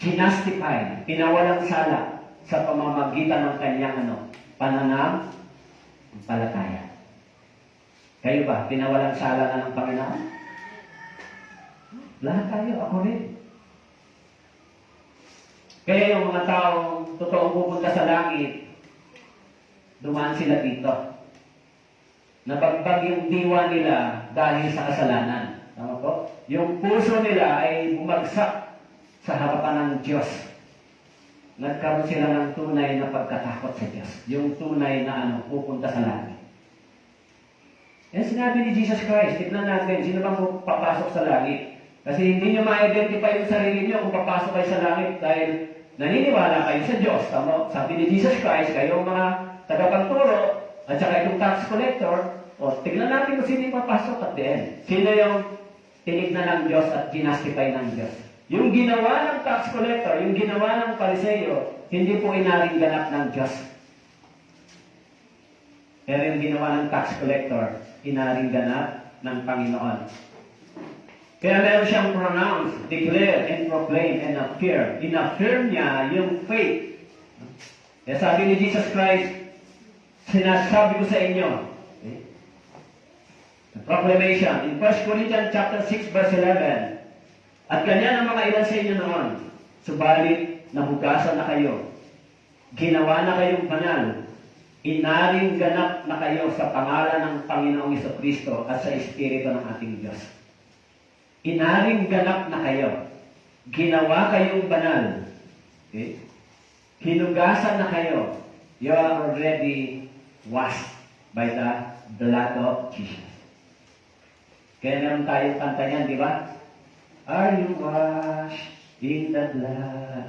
ginustified, pinawalang sala sa pamamagitan ng kanyang pananampalataya. Kayo ba, pinawalang sala na ng Panginoon? Lahat tayo, ako rin. Kaya yung mga taong totoong pupunta sa langit, dumaan sila dito. Nabagbag yung diwa nila dahil sa kasalanan. Tama po? Yung puso nila ay bumagsak sa harapan ng Diyos. Nagkaroon sila ng tunay na pagkatakot sa Diyos. Yung tunay na pupunta sa langit. Yan sinabi ni Jesus Christ. Tignan natin, sino bang papasok sa langit? Kasi hindi nyo ma-identify yung sarili nyo kung papasok kayo sa langit dahil naniniwala kayo sa Diyos. Tama? Sabi ni Jesus Christ, kayong mga tagapagturo at saka itong tax collector, tignan natin kung sino yung papasok at the end. Sino yung tinignan ng Diyos at ginastify ng Diyos? Yung ginawa ng tax collector, yung ginawa ng Pariseo, hindi po inaring ganap ng Diyos. Pero yung ginawa ng tax collector, inaring ganap ng Panginoon. Kaya meron siyang pronounce, declare, and proclaim, and affirm. In-affirm niya yung faith. Kaya sabi ni Jesus Christ, sinasabi ko sa inyo, proclamation, in 1 Corinthians chapter 6, verse 11, at ganyan ang mga ilan sa inyo noon, subalit nahugasan na kayo, ginawa na kayong banal, inaring ganap na kayo sa pangalan ng Panginoong Jesucristo at sa Espiritu ng ating Diyos. Inaring ganap na kayo. Ginawa kayong banal. Okay? Hinugasan na kayo. You are already washed by the blood of Jesus. Kaya meron tayong kanta niyan, di ba? Are you washed in the blood?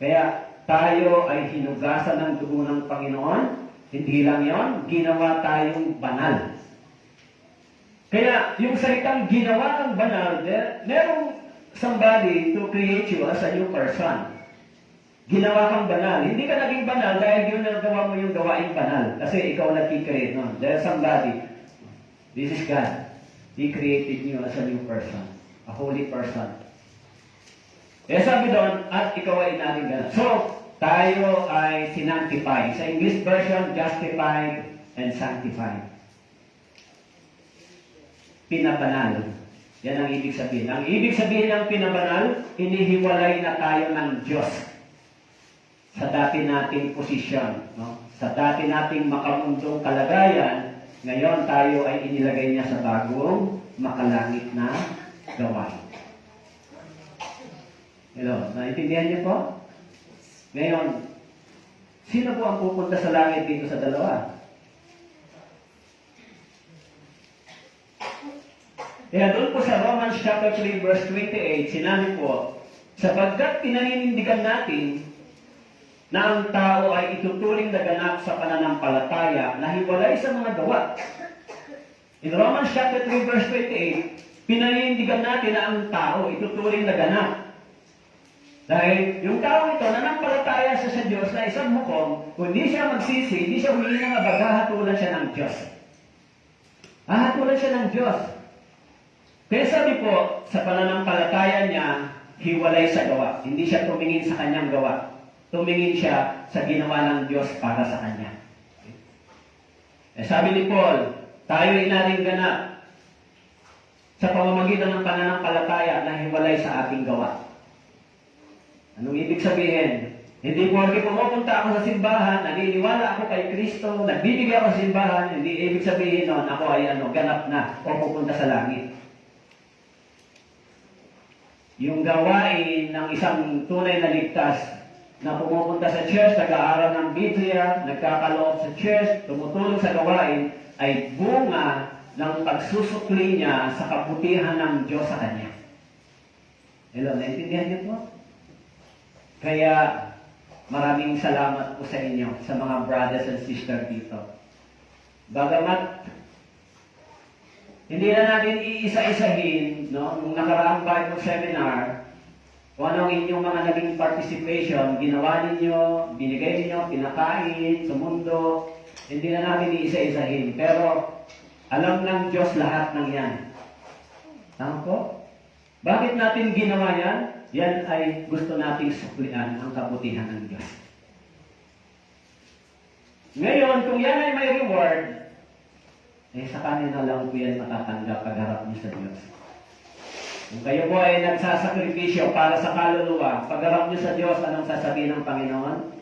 Kaya tayo ay hinugasan ng dugo ng Panginoon. Hindi lang yon, ginawa tayong banal. Kaya yung salitang ginawa ng banal, merong somebody to create you as a new person. Ginawa kang banal. Hindi ka naging banal dahil yun nagawa mo yung gawaing banal. Kasi ikaw nag-create nun. There's somebody. This is God. He created you as a new person. A holy person. Kaya sabi doon, at ikaw ay inaring ganap. So, tayo ay sinantified. Sa English version, justified and sanctified. Pinabanal. Yan ang ibig sabihin. Ang ibig sabihin ng pinabanal, inihiwalay na tayo ng Diyos sa dati nating posisyon. No? Sa dati nating makamundong kalagayan, ngayon tayo ay inilagay niya sa bagong makalangit na gawain. Hello, naintindihan niyo po? Ngayon, sino po ang pupunta sa langit dito sa dalawa? Kaya doon po sa Romans chapter 3 verse 28, sinabi po, sapagkat pinaninindigan natin na ang tao ay ituturing na ganap sa pananampalataya na hiwalay sa mga gawa. In Romans chapter 3 verse 28, pinaninindigan natin na ang tao ituturing na ganap. Dahil yung tao ito, nanampalataya siya sa Diyos na isang mukhang, kung hindi siya magsisi, hindi siya humingi ng abag, hahatulan siya ng Diyos. Hahatulan siya ng Diyos. Kaya sabi po, sa pananampalataya niya, hiwalay sa gawa. Hindi siya tumingin sa kanyang gawa. Tumingin siya sa ginawa ng Diyos para sa kanya. Sabi ni Paul, tayo inaring ganap sa pamamagitan ng pananampalataya na hiwalay sa ating gawa. Anong ibig sabihin? Hindi porke pumupunta ako sa simbahan, naniniwala ako kay Kristo, nagbibigay ako sa simbahan, hindi ibig sabihin noon ako ay ganap na o pupunta sa langit. Yung gawain ng isang tunay na ligtas na pumupunta sa church, nag-aaral ng Biblia, nagkakaloob sa church, tumutulong sa gawain, ay bunga ng pagsusukli niya sa kabutihan ng Diyos sa kanya. Hello, naintindihan niyo po? Kaya, maraming salamat po sa inyo, sa mga brothers and sisters dito. Bagamat, hindi na natin iisa-isahin, no? Nung nakaraang Bible seminar, kung anong inyong mga naging participation, ginawa ninyo, binigay ninyo, pinakain sa mundo, hindi na natin iisa-isahin. Pero, alam ng Diyos lahat ng yan. Tama po? Bakit natin ginawa yan? Yan ay gusto nating suklian ang kabutihan ng Diyos. Ngayon, kung yan ay may reward, sa kanina lang po yan matatanggap pagharap niyo sa Diyos. Kung kayo po ay nagsasakripisyo para sa kaluluwa, pagharap niyo sa Diyos, anong sasabihin ng Panginoon?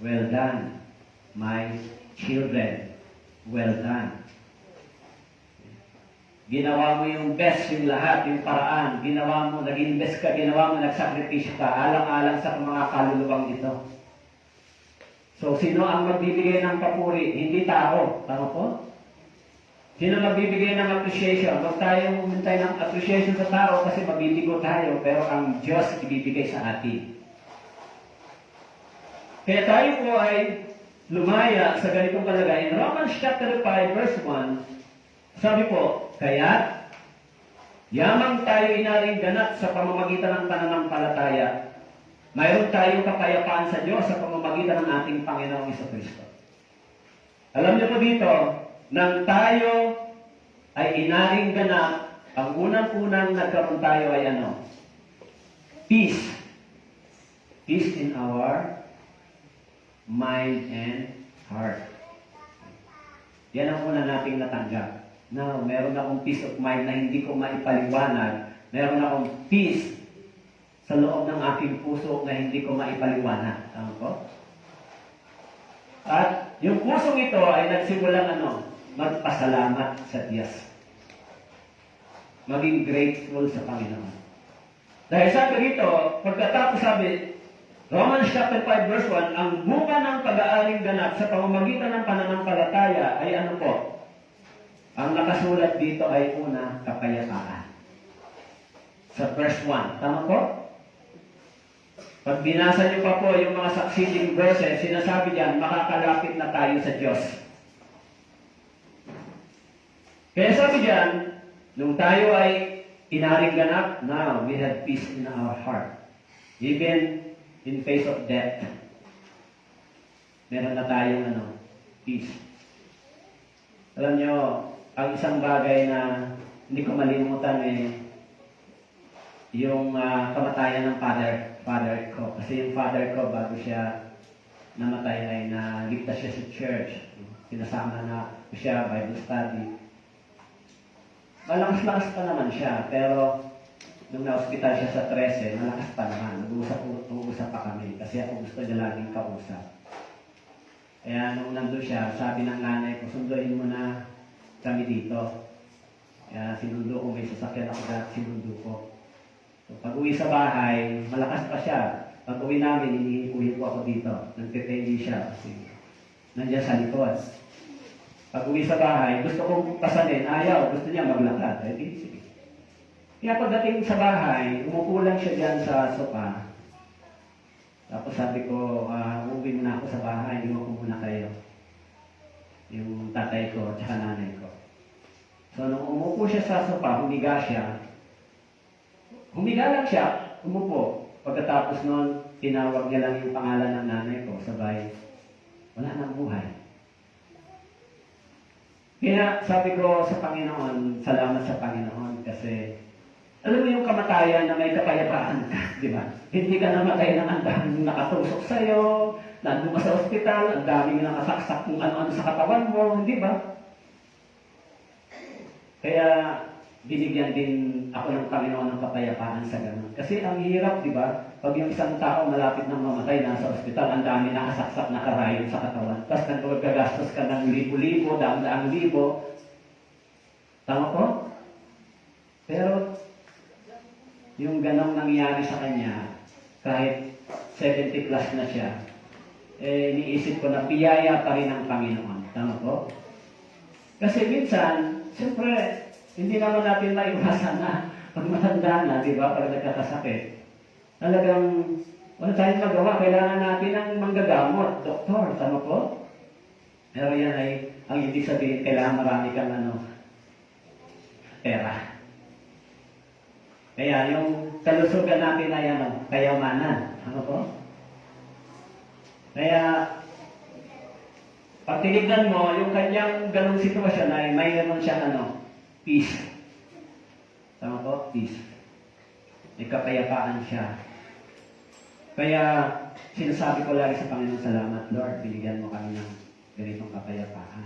Well done, my children. Well done. Ginawa mo yung best, yung lahat, yung paraan. Ginawa mo, nag-invest ka, ginawa mo, nagsakripisyo ka, alang-alang sa mga kaluluwang ito. So, sino ang magbibigay ng papuri? Hindi tao. Tama po? Sino magbibigay ng appreciation? Huwag tayo humintay ng appreciation sa tao kasi mabibigo tayo, pero ang Diyos ibibigay sa atin. Kaya tayo po ay lumaya sa ganitong kalagayan. Romans chapter 5 verse 1, sabi po, kaya yamang tayo inaring ganap sa pamamagitan ng pananampalataya, mayroon tayong kapayapaan sa Diyos sa pamamagitan ng ating Panginoong Jesucristo. Alam niyo po dito, nang tayo ay inaring ganap, ang unang-unang nagkaroon tayo ay peace. Peace in our mind and heart. Yan ang una nating natanggap. Now, meron akong peace of mind na hindi ko maipaliwanag. Meron akong peace sa loob ng aking puso na hindi ko maipaliwanag. Tama po? At yung pusong ito ay nagsimulang magpasalamat sa Diyos. Maging grateful sa Panginoon. Dahil sabi rito, pagkatapos sabi, Romans chapter 5 verse 1, ang bunga ng pag-aaring ganap sa pamamagitan ng pananampalataya ay po? Ang nakasulat dito ay una, kapayapaan. Sa verse 1. Tama po? Pag binasa niyo pa po yung mga succeeding verses, sinasabi diyan, makakalapit na tayo sa Diyos. Kaya sabi diyan, nung tayo ay inaring ganap, now we have peace in our heart. Even in face of death, meron na tayong peace. Alam niyo, ang isang bagay na hindi ko malimutan yung kamatayan ng father ko. Kasi yung father ko, bago siya namatay ay naligtas siya sa church. Pinasama na siya, Bible study. Malakas-lakas pa naman siya, pero nung na-hospital siya sa 13, malakas pa naman. Nag-uusap pa kami kasi ako gusto niya laging kausap. Kaya nung nandun siya, sabi ng nanay ko, sunduin mo na kami dito. Kaya sinundo ko, may sasakyan ako dahil sinundo ko. So, pag uwi sa bahay, malakas pa siya. Pag uwi namin, iniikuhin ko ako dito. Nagtitendi siya kasi nandiyan sa likod. Pag uwi sa bahay, gusto kong pasanin, ayaw, gusto niya maglakad. Sige. Kaya pagdating sa bahay, umupo lang siya dyan sa sopa. Tapos sabi ko, uwi muna ako sa bahay, hindi ko muna kayo. Yung tatay ko at nanay ko. So, nung umupo siya sa sopa, humiga siya. Humiga lang siya, umupo. Pagkatapos noon, tinawag niya lang yung pangalan ng nanay ko, sabay, wala nang buhay. Kaya sabi ko sa Panginoon, salamat sa Panginoon kasi Kasi, alam mo yung kamatayan na may kapayapaan ka, di ba? Hindi ka namatay ng ang daming nakatusok sa'yo, nandun ka sa ospital, ang daming nakasaksak kung ano-ano sa katawan mo, hindi ba? Kaya, binigyan din ako ng Panginoon ng kapayapaan sa ganun. Kasi ang hirap, di ba? Pag yung isang tao malapit ng mamatay, nasa ospital, ang dami nakasaksak na karayot sa katawan. Tapos nagkagastos ka ng libo-libo, daang-daang libo. Tama po? Pero, yung ganong nangyari sa kanya, kahit 70 plus na siya, iniisip ko na biyaya pa rin ng Panginoon. Tama po? Kasi minsan, siyempre, hindi naman natin maiwasan na pag matanda na, di ba, pag nagkakasakit. Talagang wala tayong magawa. Kailangan natin ng manggagamot, doktor. Tama po? Pero yan ay, ang ibig sabihin, kailangan marami kang pera. Kaya yung kalusugan natin ay kayamanan. Ano po? Kaya, pag tinignan mo, yung kanyang ganong sitwasyon ay mayroon siyang peace. Tama po? Peace. May kapayapaan siya. Kaya, sinasabi ko lagi sa Panginoon, salamat Lord, binigyan mo kami ng ganitong kapayapaan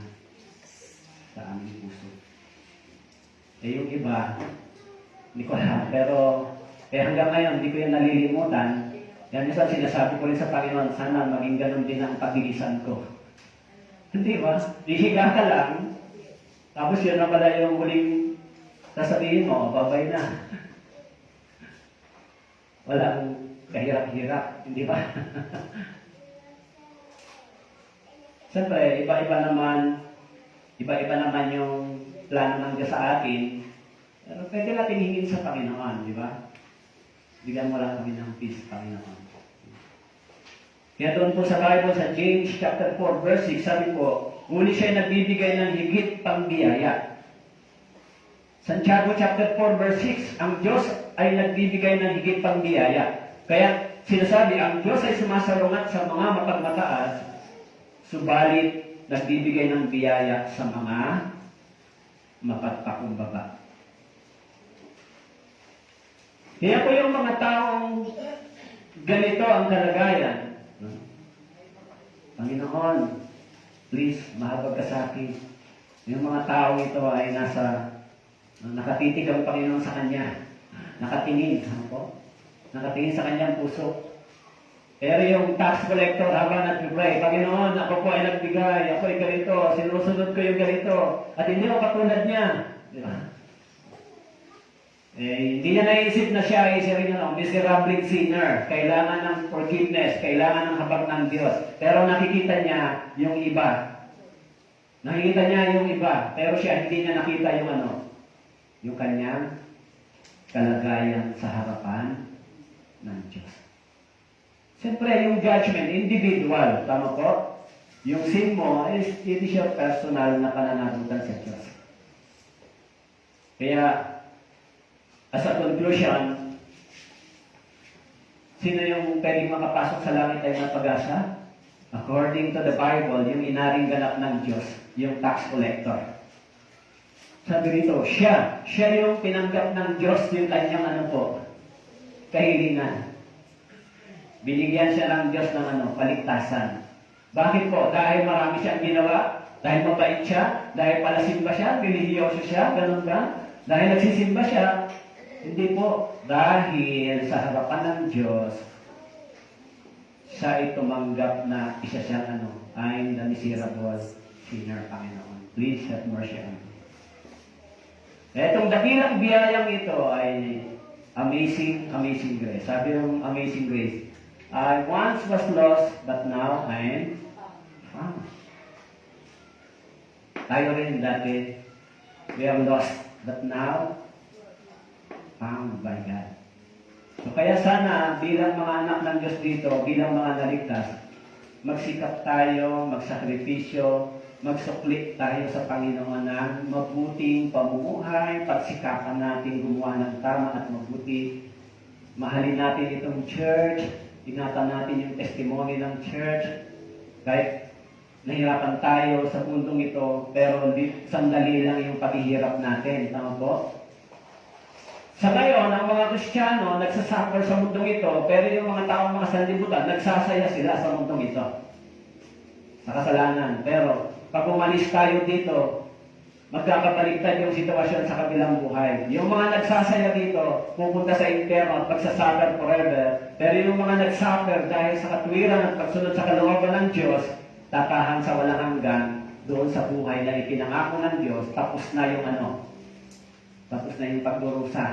sa aming puso. Yung iba, hindi ko alam, pero hanggang ngayon, hindi ko yan nalilimutan. Yan minsan sinasabi ko rin sa Panginoon, sana maging ganun din ang pagdidisan ko. Hindi ba? Hihiga ka lang, tapos yun na pala yung huling sasabihin mo, babay na. Walang kahirap-hirap, hindi ba? Siyempre, iba-iba naman yung plano ng Diyos sa atin. Pero pwede natin hingin sa Panginoon, di ba? Bigyan mo lang kami ng peace, Panginoon. Kaya doon po sa Bible, sa James chapter 4, verse 6, sabi po, ngunit siya nagbibigay ng higit pang biyaya. Santiago chapter 4, verse 6, ang Diyos ay nagbibigay ng higit pang biyaya. Kaya sinasabi, ang Diyos ay sumasalungat sa mga mapagmataas, subalit nagbibigay ng biyaya sa mga mapagpakumbaba. Kaya po yung mga taong ganito ang kalagayan, Panginoon, please, mahabag ka sa akin. Yung mga taong ito ay nakatitig ang Panginoon sa kanya. Nakatingin, nakatingin sa kanyang puso. Pero yung tax collector habang nag-pray, Panginoon, ako po ay nagbigay, ako ay ganito, sinusunod ko yung ganito, at hindi ako katulad niya. Di ba? Hindi niya naisip na siya ay miserable sinner. Kailangan ng forgiveness, kailangan ng habag ng Diyos. Pero nakikita niya yung iba. Nakikita niya yung iba, pero siya hindi niya nakita yung kanyang kalagayan sa harapan ng Diyos. Siyempre, yung judgment, individual, tama po? Yung sin mo, hindi siya personal na pananagutan sa Diyos. Kaya, as a conclusion, sino yung pwedeng makapasok sa langit ay ng pag-asa? According to the Bible, yung inaring ganap ng Diyos, yung tax collector. Sabi rito, siya yung pinanggap ng Diyos yung kanyang kahilingan. Binigyan siya ng Diyos ng paligtasan. Bakit po? Dahil marami siyang ginawa? Dahil mabait siya? Dahil palasimba siya? Relihiyoso siya? Ganun ba? Dahil nagsisimba siya? Hindi po. Dahil sa harapan ng Diyos, siya ay tumanggap na isa siyang I'm the miserable sinner, Panginoon. Please have mercy on me. Etong dakilang biyayang ito ay amazing grace. Sabi ng amazing grace, I once was lost, but now I'm found. Tayo rin dati, we are lost, but now found by God. So kaya sana, bilang mga anak ng Diyos dito, bilang mga naligtas, magsikap tayo, magsakripisyo, magsukli tayo sa Panginoon ng mabuting pamumuhay, pagsikapan natin gumawa ng tama at mabuti. Mahalin natin itong church, ingatan natin yung testimony ng church. Kahit nahirapan tayo sa puntong ito, pero sandali lang yung paghihirap natin. Tama po? Sa ngayon, ang mga Kristiyano nagsasuffer sa mundong ito, pero yung mga taong mga sanlibutan, nagsasaya sila sa mundong ito. Sa kasalanan. Pero, pag umalis tayo dito, magkakabaligtad yung sitwasyon sa kabilang buhay. Yung mga nagsasaya dito, pupunta sa impyerno at magsasuffer forever. Pero yung mga nagsuffer dahil sa katwiran at pagsunod sa kalooban ng Diyos, tatahan sa walang hanggan doon sa buhay na ipinangako ng Diyos, tapos na yung tapos na yung pagdurusa,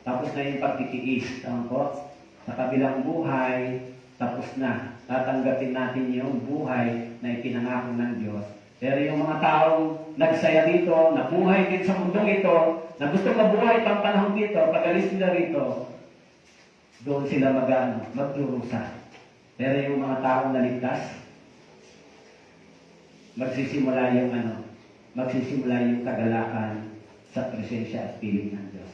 tapos na yung pagtitiis. Tama po? Sa kabilang buhay, tapos na. Tatanggapin natin yung buhay na ipinangako ng Diyos. Pero yung mga taong nagsaya dito, nabuhay din sa mundong ito, na gusto mabuhay pang panahon dito, pag-alis nila rito, doon sila magdurusa. Pero yung mga taong naligtas, magsisimula yung kagalakan sa presensya at piling ng Diyos.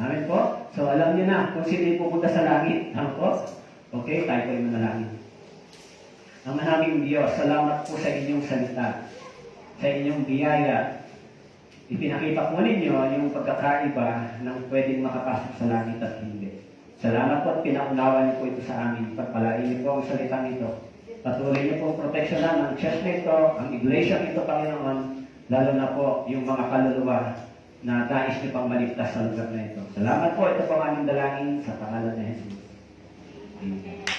Amen po? So alam niyo na kung sino yung pupunta sa langit. Amen po? Okay, tayo po yung manalangin. Ang manaming Diyos, salamat po sa inyong salita, sa inyong biyaya. Ipinakita po ninyo yung pagkakaiba ng pwedeng makapasok sa langit at hindi. Salamat po at pinaunawa niyo po ito sa amin. Pagpalain niyo po ang salitang ito. Patuloy niyo po proteksyonan ang church nito, ang iglesia nito, Panginoon, lalo na po yung mga kaluluwa na nais niyo pang maligtas sa lugar na ito. Salamat po. Ito po ang aming dalangin sa pangalan ni Jesus. Amen.